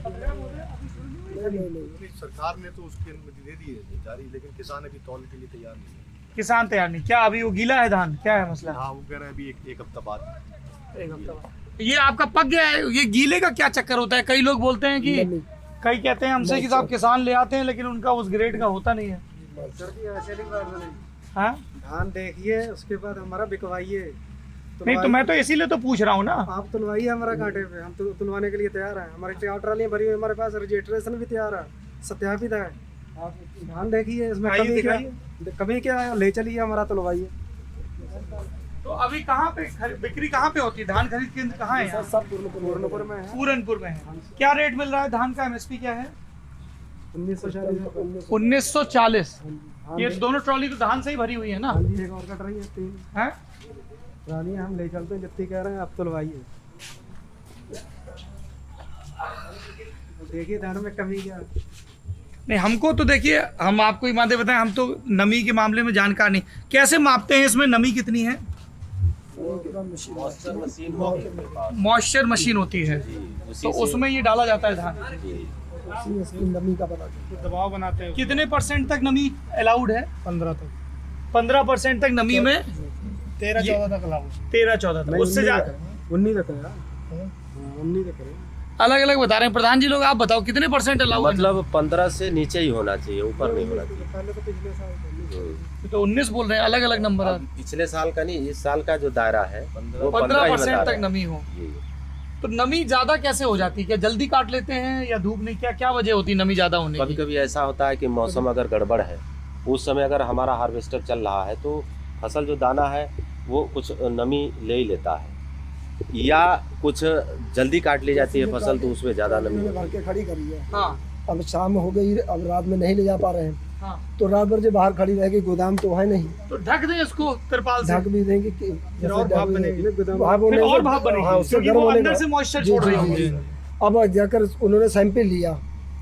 अभी शुरू नहीं हुई। सरकार ने तो उसकी अनुमति दे दी है जारी, लेकिन किसान अभी तौल के लिए तैयार नहीं है। किसान तैयार नहीं। क्या अभी वो गीला है धान? क्या है मसला? हाँ वो कह रहे हैं अभी एक हफ्ता बाद। एक हफ्ता बाद। ये आपका पक गया है। ये गीले का क्या चक्कर होता है? कई लोग बोलते हैं कि, कई कहते हैं हमसे कि साहब किसान ले आते हैं लेकिन उनका उस ग्रेड का होता नहीं है। हाँ? धान देखिए, उसके बाद हमारा बिकवाइए। नहीं तो मैं तो इसीलिए तो पूछ रहा हूँ ना। आप तुलवाइए हमारा कांटे पे, हम तुलवाने के लिए तैयार हैं। हमारी 4 ट्रालियाँ भरी हुई, हमारे पास रजिस्ट्रेशन भी तैयार है, सत्यापित है। आप धान देखिए, इसमें कमी क्या, कमी क्या है, ले चलिए हमारा तुलवाइए। तो अभी कहाँ पे बिक्री कहाँ पे होती है? धान खरीद केंद्र कहाँ है यहाँ? सब पूर्णपुर में है। पूरनपुर में है। क्या रेट मिल रहा है धान का? एमएसपी क्या है? 1940। ये दोनों ट्रॉली तो धान से ही भरी हुई है ना? एक और कट रही है, 3 हैं? ट्रालियाँ हम ले चलते हैं, जितनी कह रहे हैं आप तुलवाइए। देखिए धान में कमी क्या। नहीं हमको तो देखिए, हम आपको ईमानदारी बताएं, हम तो नमी के मामले में जानकार नहीं। कैसे मापते हैं इसमें नमी कितनी है? मॉइस्चर मशीन होती है, तो उसमें ये डाला जाता है धान। नमी का बना दबाव बनाते हैं। कितने % तक नमी अलाउड है? 15 तक, 15% तक नमी में 13-14 तक अलाउ। 13-14 तक, उससे ज्यादा 19 तक है, 19 तक है। अलग अलग बता रहे हैं। प्रधान जी लोग आप बताओ कितने % अलाउड है? मतलब 15 से नीचे ही होना चाहिए, ऊपर नहीं होना चाहिए। पहले तो पिछले साल तो 19 बोल रहे हैं, अलग अलग नंबर है। पिछले साल का नहीं, इस साल का जो दायरा है वो 15 ही बता 15% तक रहा है। नमी हो। जी। तो नमी ज्यादा कैसे हो जाती है? क्या जल्दी काट लेते हैं या धूप नहीं? क्या क्या वजह होती है नमी ज्यादा होने कभी की? कभी ऐसा होता है कि मौसम अगर गड़बड़ है, उस समय अगर हमारा हार्वेस्टर चल रहा है तो फसल जो दाना है वो कुछ नमी ले ही लेता है, या कुछ जल्दी काट ली जाती है फसल तो उसमें ज़्यादा नमी भर होती के खड़ी करी है। हाँ अब शाम हो गई, अब रात में नहीं ले जा पा रहे हैं, हाँ। तो रात भर जो बाहर खड़ी रहेगी, गोदाम तो है नहीं, तो ढक दें इसको तिरपाल से। ढक भी देंगे कि फिर और भाप बनेगी। भाप होने फिर और से- भाप बनेगी, हाँ, उससे क्योंकि गर्म वो होने अंदर का- से मॉइस्चर जी, छोड़ जी, रही जी, होगी। जी। अब जाकर उन्होंने सैंपल लिया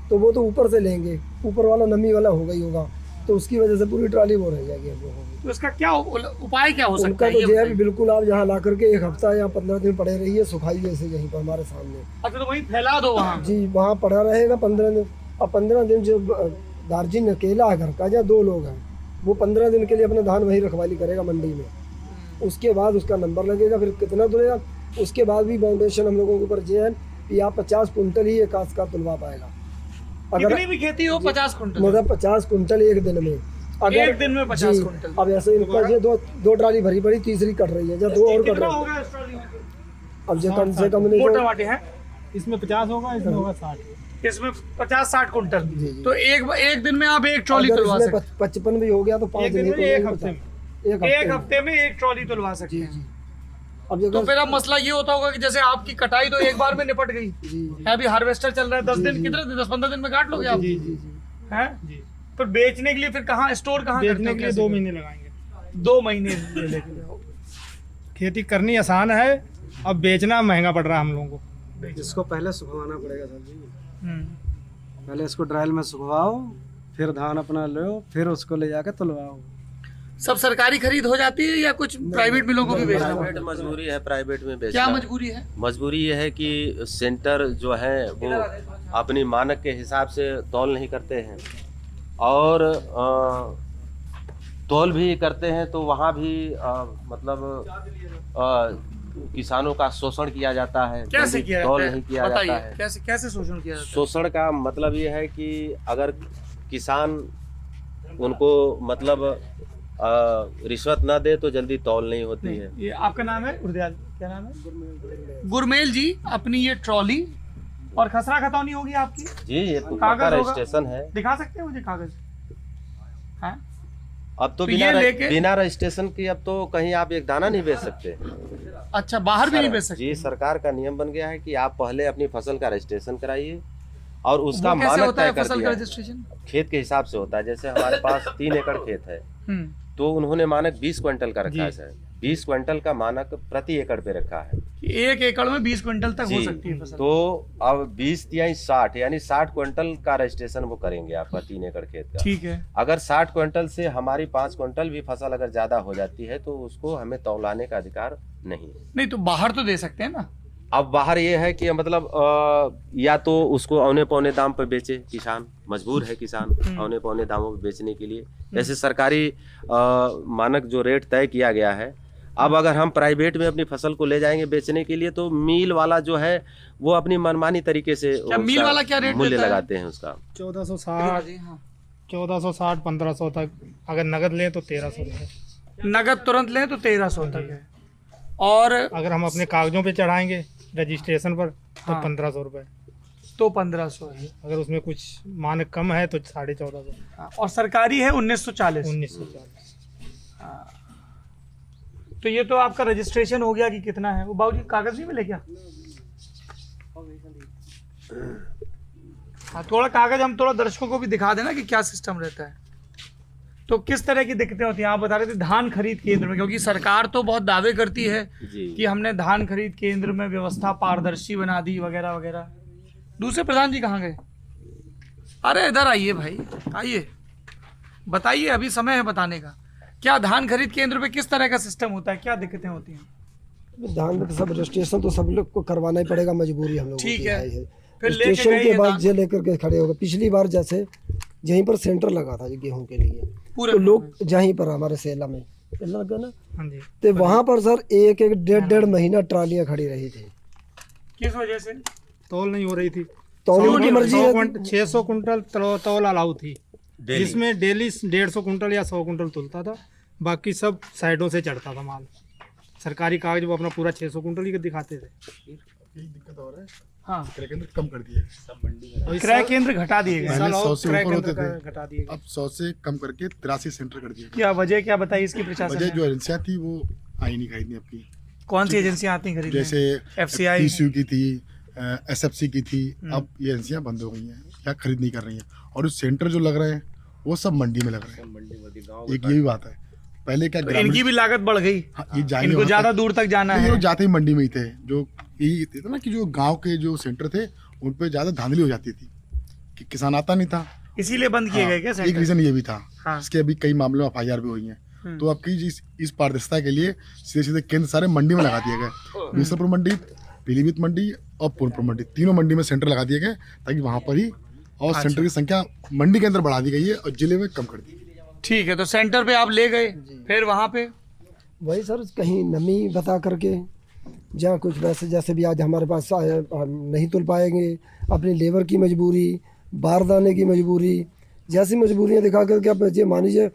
तो वो तो ऊपर से लेंगे, ऊपर वाला नमी वाला होगा ही होगा, तो उसकी वजह से पूरी ट्राली वो रह जाएगी। अब वो होगी। तो इसका क्या उपाय क्या हो सकता उनका है? तो ये जो है बताइए। बिल्कुल आप यहाँ ला करके 1 हफ्ता या 15 दिन पड़े रहिए, सुखाइए इसे यहीं पर हमारे सामने। अच्छा तो वहीं फैला दो वहाँ। जी, वहाँ पड़ा रहेगा 15 दिन। अब 15 दिन जो गार्जियन अकेला है घर का, या 2 लोग हैं, वो 15 दिन के लिए अपना धान वहीं रखवाली करेगा मंडी में। उसके बाद उसका नंबर लगेगा, फिर कितना तुलेगा। उसके बाद भी फाउंडेशन हम लोगों के ऊपर ये है कि आप 50 कुंटल ही एक का तुलवा पाएगा। कितनी भी खेती हो 50 कुंटल। मतलब 50 कुंटल एक दिन में। एक दिन में 50 जी, कुंटल। अब ऐसे इनका ये दो ट्राली भरी पड़ी, तीसरी कट रही है, या 2 और कट कितना रही है। होगा इस ट्रॉली में? अब जो कम से कम नहीं मोटे तो वाटे हैं इसमें 50 होगा, इसमें होगा 60। इसमें 50-60 कुंटल। जी, जी। तो एक दिन में आप एक ट्रॉली अगर तुलवा इसमें सकते 55 भी हो गया तो 5 एक दिन दिन ही में, तो एक नहीं हफ्ते में। होता। एक हफ्ते में एक ट्रॉली तुलवा सकते जी, हैं। जी। अब तो अगर फिर अब मसला ये होता होगा कि जैसे आपकी कटाई तो एक बार में निपट गई जी, है, अभी हार्वेस्टर चल रहा है 10 दिन, कितने दिन 10-15 दिन में काट लोगे आप? जी, जी, जी। हैं? जी। फिर बेचने के लिए फिर कहाँ स्टोर कहाँ करते बेचने हो? के लिए कैसे 2 करते महीने लगाएंगे। हो? 2 महीने ले लेके जाओ। खेती करनी आसान है, अब बेचना महंगा पड़ रहा है हम लोगों को। इसको पहले सुखवाना पड़ेगा सर जी। पहले इसको ड्राइल में सुखवाओ, फिर धान अपना लो, फिर उसको ले जाकर तुलवाओ। सब सरकारी खरीद हो जाती है या कुछ प्राइवेट मिलों को भी बेचना प्राइवेट पड़ता है? मजबूरी है प्राइवेट में बेचना। क्या मजबूरी है? मजबूरी ये है कि सेंटर जो है वो अपनी मानक के हिसाब से तौल नहीं करते हैं, और तौल भी करते हैं तो वहाँ भी किसानों का शोषण किया जाता है। कैसे किया तौल जाता है? नहीं किया जाता बताइए, है। कैसे शोषण किया जाता है? शोषण का मतलब ये है कि अगर किसान उनको रिश्वत ना दे तो जल्दी तौल नहीं होती है। ये आपका नाम है उर्दयाल, क्या नाम है? गुरमेल जी, अपनी ये ट्रॉली और खसरा खतौनी होगी आपकी? जी, ये तो कागज पक्का होगा? रजिस्ट्रेशन है। दिखा सकते हैं मुझे कागज? हाँ? अब तो तो ये लेके- बिना रजिस्ट्रेशन के अब तो कहीं आप एक दाना नहीं बेच सकते। अच्छा, बाहर भी नहीं बेच सकते? जी, सरकार का नियम बन गया है कि आप पहले अपनी फसल का रजिस्ट्रेशन कराइए, और उसका वो कैसे मानक होता है तय कर फसल दिया का है। रजिस्ट्रेशन? खेत के हिसाब से होता है। जैसे हमारे पास 3 एकड़ खेत है, तो उन्होंने मानक 20 क्विंटल का रखा है सर। 20 क्विंटल का मानक प्रति एकड़ पे रखा है। 1 एकड़ में 20 क्विंटल तक हो जी, सकती है फसल। तो अब 20 या 60 यानी 60 क्विंटल का रजिस्ट्रेशन वो करेंगे आपका 3 एकड़ खेत का। ठीक है। अगर 60 क्विंटल से हमारी 5 क्विंटल भी फसल अगर ज्यादा हो जाती है तो उसको हमें तौलाने का अधिकार नहीं। तो बाहर तो दे सकते हैं ना? अब बाहर ये है कि या तो उसको औने पौने दाम पर बेचे, किसान मजबूर है किसान औने पौने दामों पर बेचने के लिए। जैसे सरकारी मानक जो रेट तय किया गया है, अब अगर हम प्राइवेट में अपनी फसल को ले जाएंगे बेचने के लिए तो मिल वाला जो है वो अपनी मनमानी तरीके से मिल वाला क्या रेट मूल्य देता है? लगाते हैं उसका। 1460 1500 तक, अगर नगद लें तो 1300 रुपये। नगद तुरंत लें तो 1300 तक है, और अगर हम अपने कागजों पे चढ़ाएंगे रजिस्ट्रेशन पर तो 1500 रुपये। तो 1500 है। अगर उसमें कुछ मानक कम है तो 1450। और सरकारी है 1940। 1940। तो ये तो आपका रजिस्ट्रेशन हो गया कि कितना है वो बाबूजी कागज नहीं मिले क्या? हाँ, थोड़ा कागज हम थोड़ा दर्शकों को भी दिखा देना कि क्या सिस्टम रहता है। तो किस तरह की दिक्कतें होती हैं आप बता रहे थे धान खरीद केंद्र में, क्योंकि सरकार तो बहुत दावे करती है कि हमने धान खरीद केंद्र में व्यवस्था पारदर्शी बना दी वगैरह वगैरह। दूसरे प्रधान जी कहाँ गए? अरे इधर आइए भाई, आइए बताइए, अभी समय है बताने का। क्या धान खरीद केंद्र पे किस तरह का सिस्टम होता है, क्या दिक्कतें होती हैं? धान में तो सब रजिस्ट्रेशन तो सब लोग को करवाना ही पड़ेगा, मजबूरी हम लोगों ठीक की है। है। फिर लेके रजिस्ट्रेशन गए के ये बाद धान? जे लेकर के खड़े हो गए। पिछली बार जैसे यहीं पर सेंटर लगा था गेहूं के लिए, पूरे तो लोग यहीं पर हमारे सेला में लगा ना, हाँ जी। तो वहाँ पर सर 1-1 महीना ट्रालियां खड़ी रही थी। किस वजह से? तौल नहीं हो रही थी। तौल की मर्जी है। 600 कुंटल तौल अलाउ थी, जिसमें डेली 150 कुंटल या 100 कुंटल तुलता था, बाकी सब साइडों से चढ़ता था माल। सरकारी कागज वो अपना पूरा 600 कुंटल ही दिखाते थे। यही दिक्कत और है। हाँ, क्रय केंद्र कम कर दिए। क्रय केंद्र घटा दिए गए। पहले 100 से क्रय ऊपर होते केंद्र थे, घटा दिए गए। अब 100 से कम करके 83 सेंटर कर दिए। क्या वजह क्या बताइए इसकी प्रशासन वजह ने? जो एजेंसियाँ थी वो आई नहीं खरीदनी आपकी। कौन सी एजेंसियां आती हैं खरीदने? जैसे FCI PSU की थी, SFC की थी, अब ये एजेंसियाँ बंद हो गई हैं या खरीद नहीं कर रही हैं। और जो सेंटर जो लग रहे हैं वो सब मंडी में लग रहे हैं। एक ये भी बात है। पहले क्या तो इनकी भी लागत बढ़ गई। हाँ, ये जाएंगे इनको वहाँ ज्यादा तक। दूर तक जाना तो ये है। लोग जाते ही मंडी में ही थे। जो यही था ना कि जो गांव के जो सेंटर थे उन पे ज्यादा धांधली हो जाती थी कि किसान आता नहीं था। इसीलिए बंद किए गए क्या एक सेंटर? रीजन ये भी था। हाँ। इसके अभी कई मामलों में FIR भी हुई हैं। तो अब की इस पारदर्शिता के लिए सीधे सीधे केंद्र सारे मंडी में लगा दिए गए। बीसलपुर मंडी, पीलीभीत मंडी और पूर्णपुर मंडी, तीनों मंडी में सेंटर लगा दिए गए ताकि वहाँ पर ही, और सेंटर की संख्या मंडी के अंदर बढ़ा दी गई है और जिले में कम कर दी गई है। ठीक है, तो सेंटर पे आप ले गए, फिर वहाँ पे वही सर कहीं नमी बता करके जहाँ कुछ वैसे जैसे भी आज हमारे पास नहीं तुल पाएंगे, अपनी लेबर की मजबूरी, बारदाने की मजबूरी, जैसी मजबूरियाँ दिखा करके अब ये मान लीजिए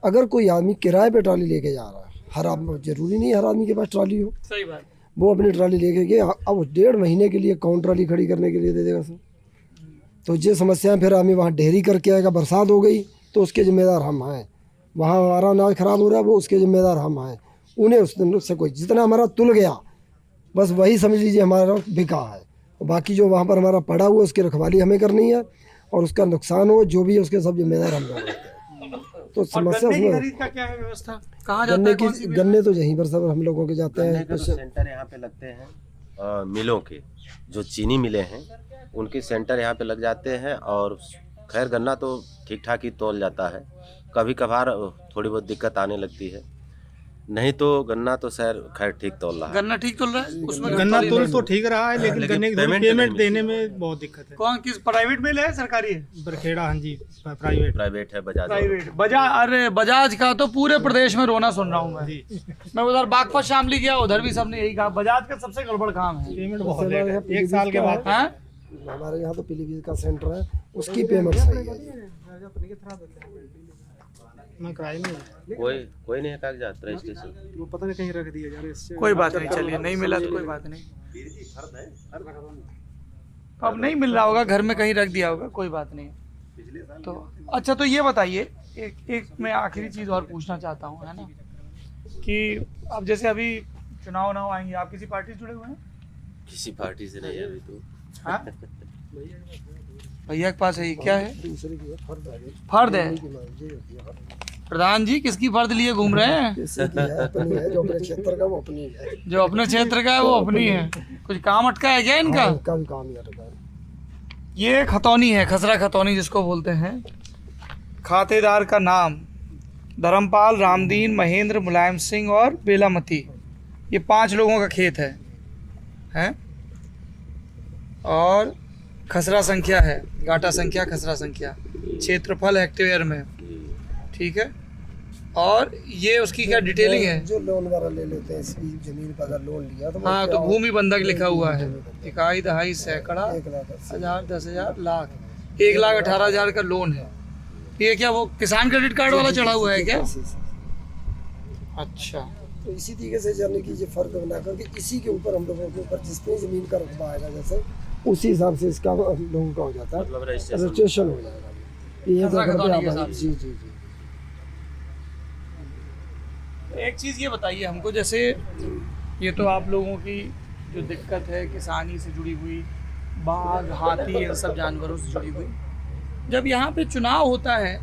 अगर कोई आदमी किराए पे ट्राली लेके जा रहा है, हर आदमी जरूरी नहीं हर आदमी के पास ट्राली हो, सही बात, वो अपनी ट्राली लेके गए, अब 1.5 महीने के लिए कौन ट्राली खड़ी करने के लिए दे देगा सर? तो ये समस्याएं फिर हमें वहाँ ढेरी करके आएगा, बरसात हो गई तो उसके जिम्मेदार हम हैं, वहाँ हमारा अनाज खराब हो रहा है वो उसके जिम्मेदार हम हैं, उन्हें उससे कोई जितना हमारा तुल गया बस वही समझ लीजिए हमारा बिका है, बाकी जो वहाँ पर हमारा पड़ा हुआ उसकी रखवाली हमें करनी है और उसका नुकसान हो जो भी उसके सब जिम्मेदार हम लोग हैं। तो और समस्या गन्ने की उसमें खरीद का क्या है व्यवस्था? कहाँ जाता गन्ने है? कौन सी की मिल? गन्ने तो यहीं पर सब हम लोगों के जाते गन्ने हैं के तो सेंटर यहाँ पे लगते हैं मिलों के, जो चीनी मिलें हैं उनके सेंटर यहाँ पे लग जाते हैं। और खैर गन्ना तो ठीक ठाक ही तौल जाता है, कभी कभार थोड़ी बहुत दिक्कत आने लगती है, नहीं तो गन्ना तो खैर ठीक तौल रहा है। गन्ना ठीक तोल रहा है उसमें? गन्ना तौल तुल तो ठीक रहा है, लेकिन लेकिन गन्ने की पेमेंट पेमेंट नहीं देने मिलती। में बहुत दिक्कत है। कौन किस प्राइवेट में है सरकारी है? बरखेड़ा, हाँ जी, प्राइवेट। प्राइवेट है बजाज। प्राइवेट बजाज, अरे बजाज का तो पूरे प्रदेश में रोना सुन रहा हूँ मैं उधर बागपत शामली गया, उधर भी सबने यही कहा बजाज का सबसे गड़बड़ काम है। पेमेंट बहुत लेट है, 1 साल के बाद। हैं? हमारे यहाँ तो पीलीभीत का सेंटर है, उसकी पेमेंट सही है। मैं कराई नहीं, कोई नहीं है कागजात रजिस्ट्रेशन। वो पता नहीं कहीं रख दिया यार, इससे कोई बात नहीं, चलिए नहीं मिला तो कोई बात नहीं, अब नहीं मिल रहा होगा, घर में कहीं रख दिया होगा, कोई बात नहीं। तो अच्छा, तो ये बताइए, एक मैं आखिरी चीज़ और पूछना चाहता हूँ, है ना, कि अब जैसे अभी चुनाव आएंगे, आप किसी पार्टी से जुड़े हुए हैं? किसी पार्टी से नहीं अभी तो। हाँ? भैया के पास है, क्या है? दूसरे की है, फर्द है। की मर्जी होती है, फर्द। प्रधान जी किसकी फर्द लिए घूम रहे हैं? किसी की है, अपनी है, जो अपने क्षेत्र का वो अपनी है। जो अपने क्षेत्र का है वो अपनी है। कुछ काम अटका है क्या इनका? हाँ, इनका भी काम ही अटका है। ये खतौनी है, खसरा खतौनी जिसको बोलते हैं। खातेदार का नाम धर्मपाल, रामदीन, महेंद्र, मुलायम सिंह और बेलामती। ये 5 लोगों का खेत है? और खसरा संख्या है, गाटा संख्या, खसरा संख्या, क्षेत्रफल हेक्टेयर में, ठीक है। और ये उसकी क्या डिटेलिंग है? जो लोन वाला ले लेते हैं इसकी जमीन पर अगर लोन लिया तो वो हाँ, तो क्या भूमि बंधक लिखा हुआ है। इकाई, दहाई, सैकड़ा, 1,80,000 हजार, 10,000, लाख, 1,18,000 का लोन है। ये क्या वो किसान क्रेडिट कार्ड वाला चढ़ा हुआ है क्या? अच्छा, तो इसी तरीके से जाने की फर्क बना करके इसी के ऊपर हम लोगों के ऊपर जिसपे जमीन का रकबा आएगा जैसे उसी हिसाब से इसका लोगों का हो जाता है, मतलब रजिस्ट्रेशन हो जाएगा। ये खसरा खतौनी के आप हिसाब से। जी। एक चीज़ ये बताइए हमको, जैसे ये तो आप लोगों की जो दिक्कत है किसानी से जुड़ी हुई, बाघ, हाथी, इन सब जानवरों से जुड़ी हुई, जब यहाँ पे चुनाव होता है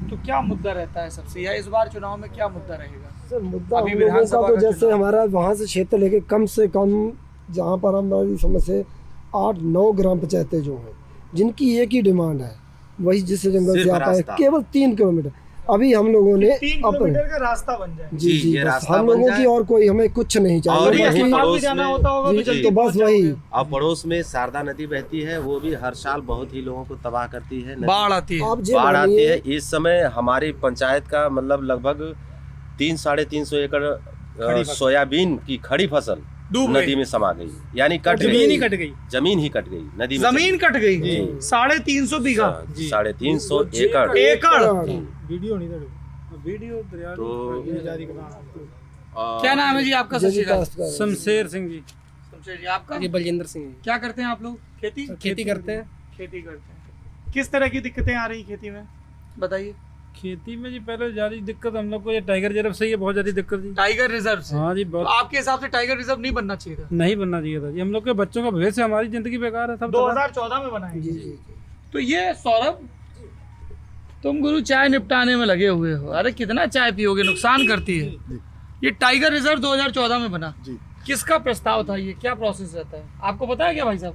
तो क्या मुद्दा रहता है सबसे, या इस बार चुनाव में क्या मुद्दा रहेगा? सर मुद्दा अभी हम लोगों विधानसभा का तो का जैसे चुनाव। हमारा वहाँ से क्षेत्र लेके कम से कम जहाँ पर हमारी समझ से 8-9 ग्राम पंचायतें जो हैं जिनकी एक ही डिमांड है, वही जिस जंगल से सिर्फ आता है, रास्ता। केवल 3 किलोमीटर। अभी हम लोगों ने 3 किलोमीटर का रास्ता बन जाए। जी ये बस रास्ता हम बन लोगों जाए। की और कोई हमें कुछ नहीं और चाहिए, यहीं बाकी- अस्पताल भी पड़ोस जाना में- होता होगा तो जी, जल्दी तो बस पहुंच वही जाओगे। और पड़ोस में शारदा नदी बहती है, वो भी हर साल बहुत ही लोगों को तबाह करती है। नदी बाढ़ आती है। आप जी बाढ़ आती मानिए है। इस समय हमारी पंचायत का मतलब लगभग 300-350 एकड़ सोयाबीन की खड़ी फसल डूब नदी गई। में समा गई, यानी कट जमीन गई। ही कट गई। जमीन ही कट गई नदी में जमीन कट गई, जी। 350 बीघा, 350 एकड़। एकड़। वीडियो नहीं था, वीडियो दरिया तो जारी करना। क्या नाम है जी आपका? सत श्री अकाल। शमशेर सिंह जी। शमशेर जी, आपका? ये बलजिंदर सिंह है। क्या करते हैं आप लोग? खेती खेती करते हैं। खेती करते हैं। किस तरह की दिक्कतें आ रही खेती में, बताइए। खेती में जी पहले ज्यादा दिक्कत हम लोग को ये टाइगर रिजर्व से ही बहुत ज्यादा दिक्कत थी। टाइगर रिजर्व से? हाँ जी, तो बहुत आपके हिसाब से टाइगर रिजर्व नहीं बनना चाहिए था? नहीं बनना चाहिए था जी, हम लोग के बच्चों का भविष्य, हमारी जिंदगी बेकार है सब। 2014 में बनाए। जी जी तो ये सौरभ, तुम गुरु चाय निपटाने में लगे हुए हो, अरे कितना चाय पियोगे, नुकसान करती है। ये टाइगर रिजर्व 2014 में बना, जी। किसका प्रस्ताव था, ये क्या प्रोसेस रहता है, आपको पता है क्या भाई साहब?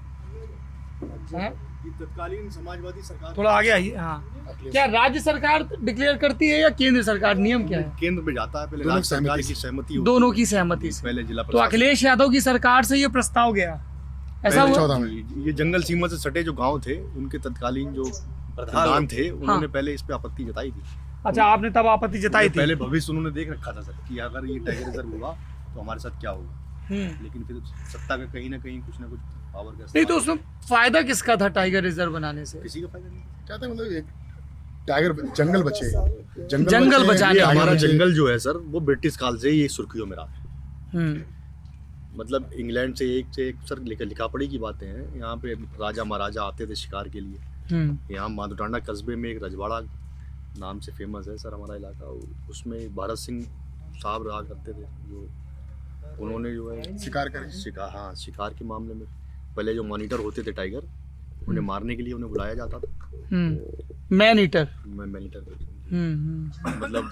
हाँ? तत्कालीन समाजवादी सरकार थोड़ा आगे आइए। हाँ, क्या राज्य सरकार डिक्लेयर करती है या केंद्र सरकार, नियम क्या है? केंद्र में जाता है, पहले दोनों राज्य सरकार सहमति की सहमति होती दोनों की सहमति है, से। पहले जिला तो प्रशासन। अखिलेश यादव की सरकार से ये प्रस्ताव गया, ऐसा हुआ? 14 में ये जंगल सीमा से सटे जो गांव थे, उनके तत्कालीन जो प्रधान थे, उन्होंने पहले इस पे आपत्ति जताई थी। अच्छा, आपने तब आपत्ति जताई थी? पहले भविष्य उन्होंने देख रखा था सर कि अगर ये टाइगर रिजर्व हुआ तो हमारे साथ क्या होगा। लेकिन फिर सत्ता का कहीं ना कहीं कुछ ना कुछ पावर का नहीं, तो उसमें फायदा किसका था टाइगर रिजर्व बनाने से? किसी का फायदा नहीं। क्या था, मतलब एक टाइगर जंगल बचे, जंगल बचे, बचाने ये के हमारा हमारा जंगल जो है सर, वो ब्रिटिश काल से ही ये सुर्खियों में रहा है। हम्म। मतलब इंग्लैंड से एक सर लिखा पढ़ी की बातें हैं। यहाँ पे राजा महाराजा आते थे शिकार के लिए। यहाँ माधोटांडा कस्बे में एक रजवाड़ा नाम से फेमस है सर हमारा इलाका, उसमें भारत सिंह साहब रहा करते थे, जो उन्होंने जो है शिकार करे। शिकार के मामले में पहले जो मॉनिटर होते थे टाइगर, उन्हें मारने के लिए उन्हें बुलाया जाता था। Man eater. मॉनिटर मतलब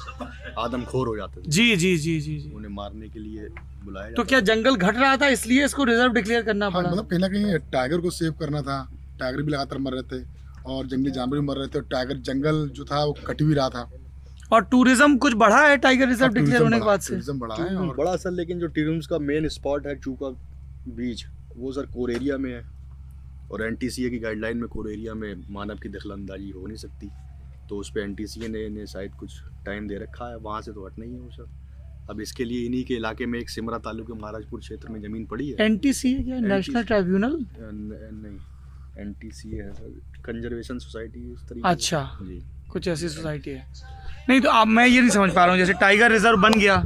आदमखोर हो जाते थे, जी जी जी जी जी। उन्हें मारने के लिए बुलाया तो जाता क्या जंगल घट रहा था इसलिए इसको रिजर्व डिक्लेयर करना हाँ पड़ा? मतलब कहीं ना कहीं टाइगर को सेव करना था। टाइगर भी लगातार मर रहे थे और जंगली जानवर भी मर रहे थे और टाइगर जंगल जो था वो कट भी रहा था। और टूरिज्म कुछ बढ़ा है टाइगर रिजर्व डिक्लेयर होने के बाद से? टूरिज्म बढ़ा है है और बड़ा सर। लेकिन जो टूरिज्म का मेन स्पॉट है चूका बीच, वो सर कोर एरिया में है और एनटीसीए की गाइडलाइन में कोर एरिया में मानव की दखलंदाजी हो नहीं सकती, तो उस पर एनटीसीए ने शायद कुछ टाइम दे रखा है, वहाँ से तो हट नहीं है वो सर। अब इसके लिए इन्हीं के इलाके में एक सिमरा तालुके महाराजपुर क्षेत्र में ज़मीन पड़ी है। एनटीसीए क्या, नेशनल ट्राइब्यूनल? नहीं, एनटीसीए है सर, कंजर्वेशन सोसाइटी इस तरीके से। अच्छा, जी, कुछ ऐसी सोसाइटी है। नहीं तो अब मैं ये नहीं समझ पा रहा हूँ, जैसे टाइगर रिजर्व बन गया,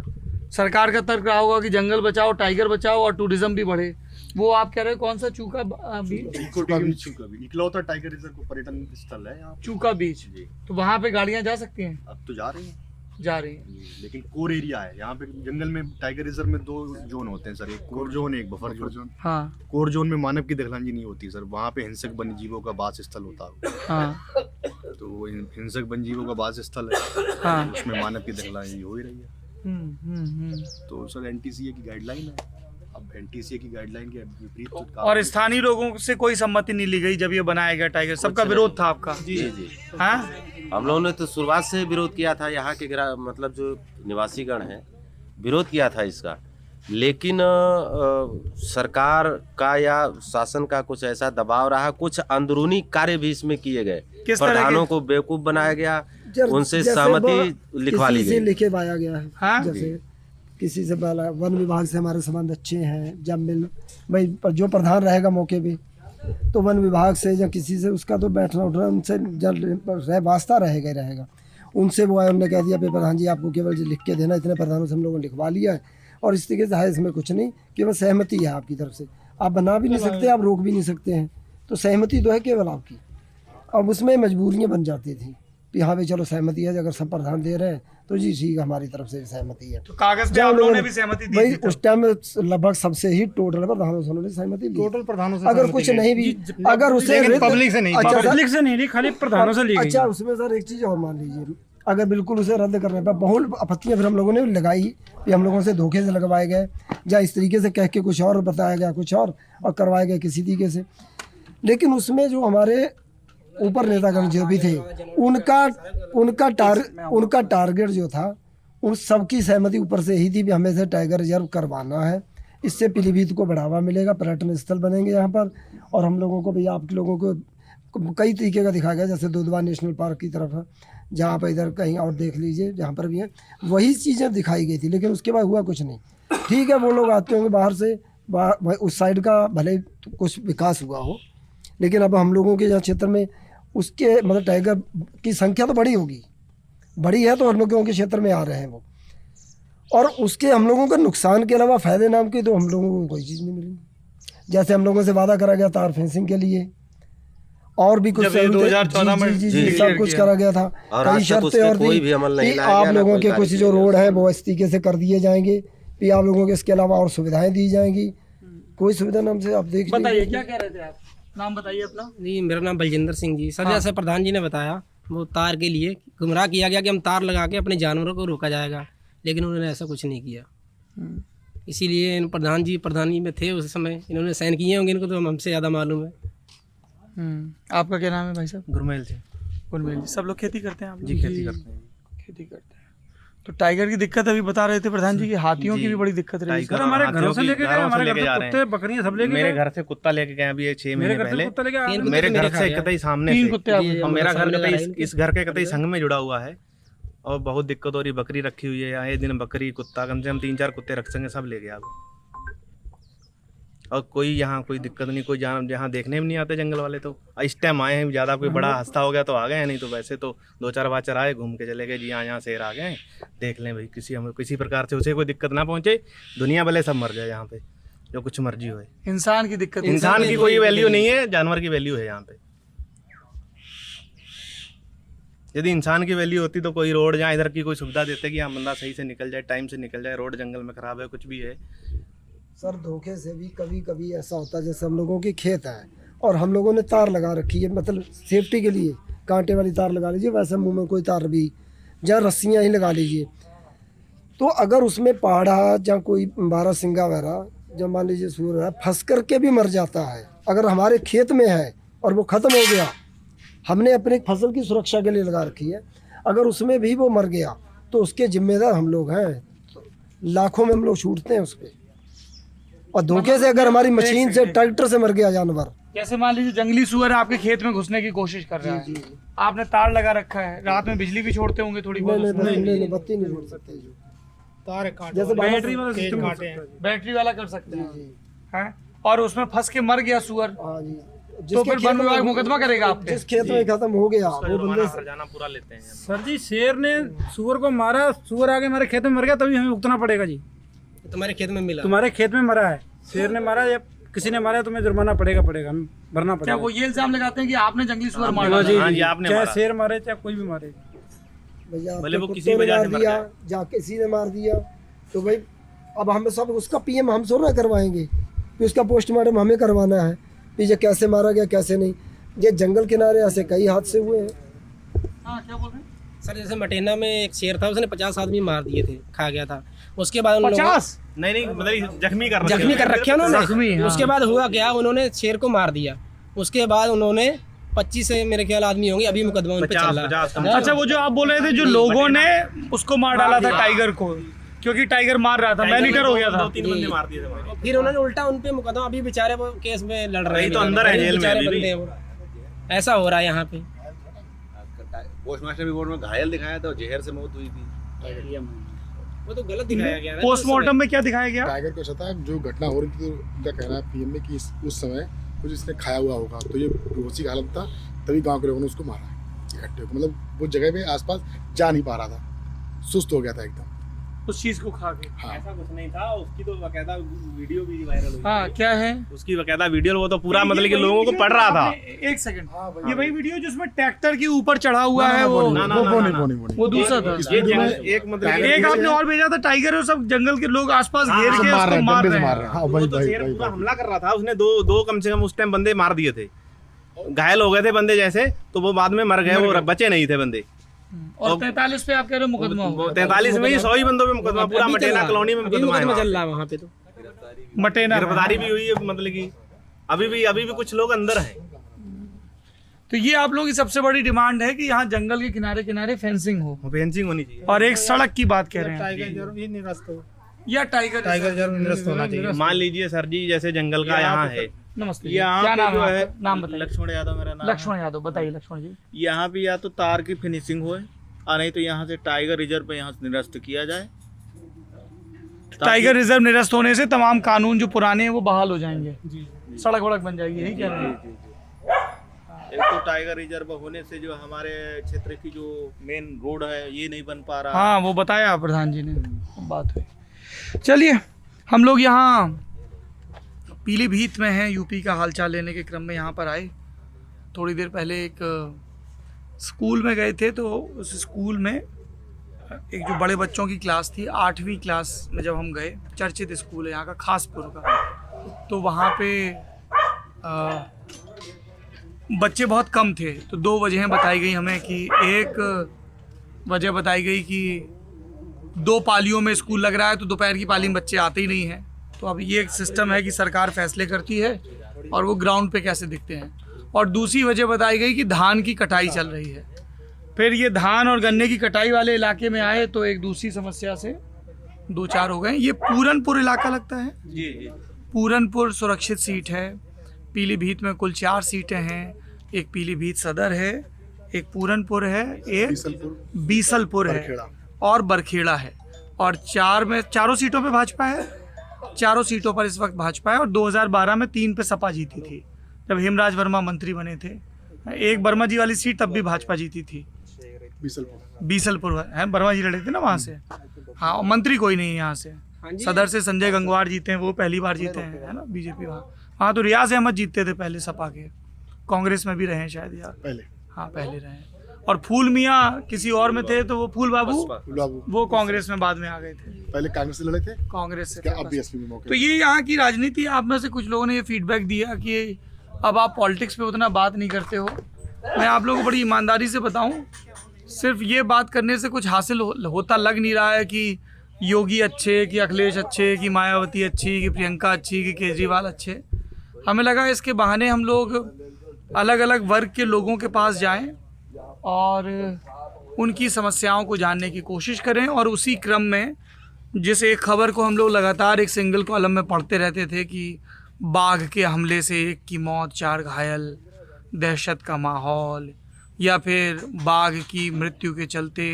सरकार का तर्क रहा होगा कि जंगल बचाओ, टाइगर बचाओ और टूरिज्म भी बढ़े। वो आप कह रहे हो कौन सा चूका बीच? चूका बीच इकलौता टाइगर रिजर्व को पर्यटन स्थल है यहाँ पे। चूका बीच, जी, तो वहाँ पे गाड़ियाँ जा सकती हैं? अब तो जा रही हैं जा रही हैं। जी, लेकिन कोर एरिया है यहाँ पे। जंगल में टाइगर रिजर्व में 2 जोन होते हैं सर, एक कोर जोन एक बफर जोन। हाँ कोर जोन में मानव की दखलंदाजी नहीं होती सर, वहाँ पे हिंसक वन्य जीवों का वास स्थल होता है। हाँ तो वो हिंसक वन्य जीवों का वास स्थल है, हाँ। उसमें मानव की दखलंदाजी हो ही रही है। तो सर एनटीसीए की गाइडलाइन है, अब एनटीसीए की गाइडलाइन के विपरीत तो काम और स्थानीय लोगों से कोई सम्मति नहीं ली गई जब ये बनाया गया टाइगर? सबका विरोध था आपका? जी जी। हाँ, हम लोगों ने तो शुरुआत से विरोध किया था, यहाँ के मतलब जो निवासीगण हैं विरोध किया था इसका, लेकिन सरकार का या शासन का कुछ ऐसा दबाव रहा, कुछ अंदरूनी कार्य भी इसमें किए गए। किस तरह के? प्रधानों को बेवकूफ बनाया गया, उनसे सहमति लिखवा ली किसी से गई। लिखे पाया गया है। हाँ? जैसे किसी से बोला, वन विभाग से हमारे संबंध अच्छे हैं, जब मिल भाई जो प्रधान रहेगा मौके पे तो वन विभाग से या किसी से उसका तो बैठना उठना उनसे जब वास्ता रहेगा ही रहेगा। उनसे वो आए, उन्होंने कह दिया भाई प्रधान जी आपको केवल लिख के देना, इतने प्रधानों से हम लोगों ने लिखवा लिया है और इस तरीके से है, इसमें कुछ नहीं, केवल सहमति है आपकी तरफ से। आप बना भी नहीं सकते, आप रोक भी नहीं सकते हैं, तो सहमति तो है केवल आपकी। अब उसमें मजबूरियाँ बन जाती थी कि हाँ भाई चलो सहमति है, अगर सब प्रधान दे रहे हैं तो जी ठीक, हमारी तरफ से सहमति है। तो कागज पे आप लोगों ने भी सहमति दी भाई थी? उस टाइम में लगभग सबसे ही टोटल प्रधानों से उन्होंने सहमति ली। टोटल प्रधानों से अगर कुछ नहीं भी, अगर उसे पब्लिक से नहीं, अच्छा, पब्लिक से नहीं ली, खाली प्रधानों से ली गई। अच्छा, उसमें सर एक चीज़ और मान लीजिए, अगर बिल्कुल उसे रद्द करने पर बहुत आपत्तियाँ फिर हम लोगों ने लगाई कि हम लोगों से धोखे से लगवाए गए या इस तरीके से कह के कुछ और बताया गया कुछ और करवाए गए किसी तरीके से। लेकिन उसमें जो हमारे ऊपर नेतागण जो भी थे उनका टारगेट जो था, उन सबकी सहमति ऊपर से ही थी कि हमें से टाइगर रिजर्व करवाना है, इससे पीलीभीत को बढ़ावा मिलेगा, पर्यटन स्थल बनेंगे यहाँ पर। और हम लोगों को भी, आप लोगों को कई तरीके का दिखाया गया, जैसे दुधवा नेशनल पार्क की तरफ है, जहाँ पर इधर कहीं और देख लीजिए जहाँ पर भी है, वही चीज़ें दिखाई गई थी। लेकिन उसके बाद हुआ कुछ नहीं। ठीक है, वो लोग आते होंगे बाहर से, उस साइड का भले कुछ विकास हुआ हो, लेकिन अब हम लोगों के यहाँ क्षेत्र में उसके मतलब टाइगर की संख्या तो बड़ी होगी, बड़ी है, तो हम लोगों के क्षेत्र में आ रहे हैं वो, और उसके हम लोगों का नुकसान के अलावा फ़ायदे नाम की तो हम लोगों को कोई चीज़ नहीं मिली। जैसे हम लोगों से वादा करा गया तार फेंसिंग के लिए, और भी कुछ 2014 में जी सब कुछ करा गया था, कई शर्तें और कोई भी अमल नहीं थी। लाया आप गया, लोगों ना के कोई कुछ कार्य जो किया रोड गया। है वो इस तरीके से कर दिए जाएंगे, फिर आप लोगों के इसके अलावा और सुविधाएं दी जाएंगी। कोई सुविधा नाम से आप देख बताइए क्या कह रहे थे आप? नाम बताइए अपना। जी, मेरा नाम बलजिंदर सिंह जी। सर जैसे प्रधान जी ने बताया, वो तार के लिए गुमराह किया गया कि हम तार लगा के अपने जानवरों को रोका जाएगा, लेकिन उन्होंने ऐसा कुछ नहीं किया। इसीलिए इन प्रधानी में थे उस समय, इन्होंने साइन किए होंगे, इनको तो हमसे ज़्यादा मालूम है। आपका क्या नाम है भाई साहब? गुरमेल से। गुरमेल जी। सब लोग खेती करते हैं आप लोग? जी खेती करते हैं। खेती करते हैं। तो टाइगर की दिक्कत अभी बता रहे थे प्रधान जी की, हाथियों की भी बड़ी दिक्कत रही है। सर हमारे घरों से लेके गए, हमारे घर से कुत्ते बकरियां सब लेके गए। मेरे घर से कुत्ता लेके गए अभी 6 महीने पहले। कुत्ता लेके आए। मेरे घर से कतई सामने 3 से। कुत्ते आपके? और मेरा घर कतई इस घर के कतई संग में जुड़ा हुआ है और बहुत दिक्कत हो रही। बकरी रखी हुई है, आए दिन बकरी कुत्ता, कम से कम 3-4 कुत्ते रख सकें, सब ले गया। और कोई यहाँ कोई दिक्कत नहीं, कोई जहाँ देखने में नहीं आते जंगल वाले। तो इस टाइम आए हैं, ज़्यादा कोई बड़ा हादसा हो गया तो आ गए हैं, नहीं तो वैसे तो 2-4 बाचर आए, घूम के चले गए जी, यहाँ शेर आ गए, देख लें भाई, किसी प्रकार से उसे कोई दिक्कत ना पहुँचे। दुनिया भले सब मर जाए यहाँ पे, जो कुछ मर्जी हो। इंसान की दिक्कत, इंसान की कोई वैल्यू नहीं है, जानवर की वैल्यू है यहाँ पे। यदि इंसान की वैल्यू होती तो कोई रोड जहाँ इधर की कोई सुविधा देते कि हाँ बंदा सही से निकल जाए, टाइम से निकल जाए, रोड जंगल में खराब है, कुछ भी है। सर धोखे से भी कभी कभी ऐसा होता है, जैसे हम लोगों के खेत है और हम लोगों ने तार लगा रखी है, मतलब सेफ्टी के लिए कांटे वाली तार लगा लीजिए, वैसे मुंह में कोई तार भी या रस्सियाँ ही लगा लीजिए। तो अगर उसमें पाढ़ा या कोई बारहसिंगा वगैरह जब मान लीजिए सूअर है फंस करके भी मर जाता है, अगर हमारे खेत में है और वो ख़त्म हो गया, हमने अपनी फसल की सुरक्षा के लिए लगा रखी है, अगर उसमें भी वो मर गया तो उसके जिम्मेदार हम लोग हैं। लाखों में हम लोग छूटते हैं उस पर। और धोखे से अगर हमारी मशीन से ट्रैक्टर से मर गया जानवर, जैसे मान लीजिए जंगली सुअर आपके खेत में घुसने की कोशिश कर रहा है, आपने तार लगा रखा है, रात में बिजली भी छोड़ते होंगे थोड़ी बहुत उसमें? नहीं बत्ती नहीं छोड़ सकते जो तार काट जैसे बैटरी वाला सिस्टम काटे हैं। बैटरी वाला कर सकते हैं और उसमें फंस के मर गया सुअर, हाँ जी, तो फिर वन विभाग मुकदमा करेगा आप पे? जिस खेत में खत्म हो गया वो बंदे हरजाना पूरा लेते हैं। सर जी शेर ने सुअर को मारा, सुअर आगे हमारे खेत में मर गया, तभी हमें भुगतना पड़ेगा जी। तुम्हारे खेत में मिला, तुम्हारे खेत में मरा है, शेर ने मारा या किसी ने मारा, तुम्हें जुर्माना पड़ेगा, हमें भरना क्या पड़ेगा। वो ये इल्जाम लगाते हैं कि आपने जंगली सुअर मारा? जी हाँ जी, जी, आपने चाहे मारा। शेर मारे चाहे कोई भी मारे। भैया भले वो कुत्तों किसी ने वजह मार से मर दिया जाए। या किसी ने मार दिया तो भाई अब हम सब उसका पीएम हम थोड़ा करवाएंगे कि उसका पोस्टमार्टम हमें करवाना है कि ये कैसे मारा गया कैसे नहीं। ये जंगल किनारे ऐसे कई हादसे हुए हैं। हाँ, क्या बोल रहे हैं? सर जैसे मटेना में एक शेर था, उसने 50 आदमी मार दिए थे, खा गया था। उसके बाद उन लोगों 50? नहीं मतलब जख्मी कर जख्मी कर रखे उन्होंने। जख्मी, हाँ। उसके बाद हुआ क्या, उन्होंने शेर को मार दिया। उसके बाद उन्होंने 25 से मेरे ख्याल आदमी होंगे, अभी मुकदमा उन पे चल रहा है। अच्छा, वो जो आप बोल रहे थे जो लोगों ने उसको मार डाला था टाइगर को, क्योंकि टाइगर मार रहा था, मैनीटर हो गया था। 2-3 बंदे मार दिए थे वहाँ। फिर उन्होंने उल्टा उन पे मुकदमा, अभी बेचारे वो केस में लड़ रहे हैं। तो अंदर है जेल में बेचारे अभी भी। बंदे हैं वो। ऐसा हो रहा है यहाँ पे। पोस्टमास्टर रिपोर्ट में घायल दिखाया था, जहर से मौत हुई थी। वो तो गलत दिखाया गया है। पोस्टमार्टम में क्या दिखाया गया? टाइगर को सता जो घटना हो रही थी तो उनका कहना है पीएम में कि उस समय कुछ इसने खाया हुआ होगा, तो ये बेहोशी की हालत था, तभी गांव के लोगों ने उसको मारा है इकट्ठे होकर। मतलब वो जगह पे आसपास जा नहीं पा रहा था, सुस्त हो गया था एकदम उस चीज को खा के। हाँ। ऐसा कुछ नहीं था, उसकी तो बकायदा वीडियो भी वायरल हुई। हाँ, क्या है? उसकी बकायदा वीडियो, वो तो पूरा मतलब कि लोगों को पढ़ रहा था। एक सेकंड, ये वही वीडियो जिसमें ट्रैक्टर के ऊपर चढ़ा हुआ है वो? वो दूसरा था। इस वीडियो में एक मतलब एक आपने और भेजा था, टाइगर और सब जंगल के लोग आसपास घेर के उसको मार रहे हैं। हाँ, वो तो शेर पूरा हमला कर रहा था, उसने दो कम से कम उस टाइम बंदे मार दिए थे, घायल हो गए थे बंदे जैसे, तो वो बाद में मर गए, वो बचे नहीं थे बंदे। और 43 पे आप कह रहे हो मुकदमा हो? 43 में ही 100 ही बंदों पे मुकदमा, पूरा मटेना कॉलोनी में मुकदमा है। चल रहा है वहाँ पे, तो मटेना गिरफ्तारी भी हुई है, मतलब कि अभी भी कुछ लोग अंदर हैं। तो ये आप लोगों की सबसे बड़ी डिमांड है कि यहाँ जंगल के किनारे किनारे फेंसिंग हो फेंसिंग होनी चाहिए और एक सड़क की बात कह रहे हैं, टाइगर जरूर ही निरस्त हो, या टाइगर जरूर निरस्त होना चाहिए। मान लीजिए सर जी, जैसे जंगल का यहाँ है, नमस्ते, यहाँ क्या पे नाम जो है है आपका? नाम बताइए। लक्ष्मण यादव मेरा नाम। लक्ष्मण यादव, बताइए लक्ष्मण जी। यहाँ पे या तो तार की फिनिशिंग हो, और नहीं तो यहाँ से टाइगर रिजर्व पे यहाँ से निरस्त किया जाए। टाइगर रिजर्व निरस्त होने से तमाम कानून जो पुराने हैं वो बहाल हो जाएंगे, सड़क वड़क बन जाएगी, यही कह रहे हैं? एक तो टाइगर रिजर्व होने से जो हमारे क्षेत्र की जो मेन रोड है ये नहीं बन पा रहा। हाँ, वो बताया प्रधान जी ने, बात हुई। चलिए, हम लोग यहाँ पीलीभीत में हैं, यूपी का हालचाल लेने के क्रम में यहाँ पर आए। थोड़ी देर पहले एक स्कूल में गए थे, तो उस स्कूल में एक जो बड़े बच्चों की क्लास थी, 8वीं क्लास में जब हम गए, चर्चित स्कूल है यहाँ का, खासपुर का, तो वहाँ पे बच्चे बहुत कम थे। तो 2 वजहें बताई गई हमें कि एक वजह बताई गई कि 2 पालियों में स्कूल लग रहा है, तो दोपहर की पाली में बच्चे आते ही नहीं हैं। तो अब ये एक सिस्टम है कि सरकार फैसले करती है और वो ग्राउंड पे कैसे दिखते हैं। और दूसरी वजह बताई गई कि धान की कटाई चल रही है। फिर ये धान और गन्ने की कटाई वाले इलाके में आए तो एक दूसरी समस्या से 2-4 हो गए। ये पूरनपुर इलाका लगता है जी जी। पूरनपुर सुरक्षित सीट है। पीलीभीत में कुल 4 सीटें हैं, एक पीलीभीत सदर है, एक पूरनपुर है, एक बीसलपुर है और बरखेड़ा है। और 4 सीटों पे भाजपा है, 4 सीटों पर इस वक्त भाजपा है। और 2012 में 3 पे सपा जीती थी जब हेमराज वर्मा मंत्री बने थे। एक वर्मा जी वाली सीट तब भी भाजपा जीती थी, बीसलपुर है, वर्मा जी लड़े थे ना वहाँ से। हाँ, और मंत्री कोई नहीं है यहाँ से। सदर से संजय गंगवार जीते हैं, वो पहली बार जीते हैं, है ना, बीजेपी। वहाँ तो रियाज अहमद जीतते थे पहले सपा के, कांग्रेस में भी रहे हैं शायद यार पहले। हाँ, पहले रहे। और फूल मियाँ किसी और में थे, तो वो फूल बाबू वो कांग्रेस में बाद में आ गए थे, पहले कांग्रेस से लड़े थे, कांग्रेस से। अब बीएसपी में मौके। तो ये यहाँ की राजनीति। आप में से कुछ लोगों ने ये फीडबैक दिया कि अब आप पॉलिटिक्स पे उतना बात नहीं करते हो। मैं आप लोगों को बड़ी ईमानदारी से बताऊं सिर्फ ये बात करने से कुछ हासिल होता लग नहीं रहा है कि योगी अच्छे, कि अखिलेश अच्छे, कि मायावती अच्छी, कि प्रियंका अच्छी, कि केजरीवाल अच्छे। हमें लगा इसके बहाने हम लोग अलग अलग वर्ग के लोगों के पास जाएं और उनकी समस्याओं को जानने की कोशिश करें। और उसी क्रम में जिस एक खबर को हम लोग लगातार एक सिंगल कॉलम में पढ़ते रहते थे कि बाघ के हमले से 1 की मौत, 4 घायल, दहशत का माहौल, या फिर बाघ की मृत्यु के चलते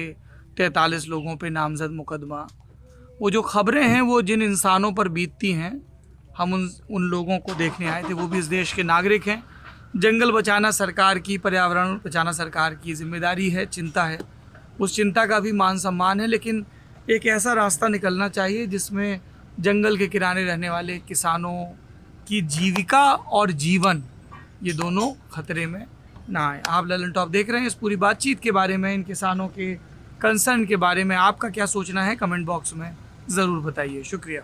43 लोगों पे नामजद मुकदमा, वो जो खबरें हैं वो जिन इंसानों पर बीतती हैं, हम उन लोगों को देखने आए थे। वो भी इस देश के नागरिक हैं। जंगल बचाना सरकार की, पर्यावरण बचाना सरकार की जिम्मेदारी है, चिंता है, उस चिंता का भी मान सम्मान है। लेकिन एक ऐसा रास्ता निकलना चाहिए जिसमें जंगल के किनारे रहने वाले किसानों की जीविका और जीवन, ये दोनों खतरे में ना आए। आप ललन टॉप देख रहे हैं। इस पूरी बातचीत के बारे में, इन किसानों के कंसर्न के बारे में आपका क्या सोचना है, कमेंट बॉक्स में ज़रूर बताइए। शुक्रिया।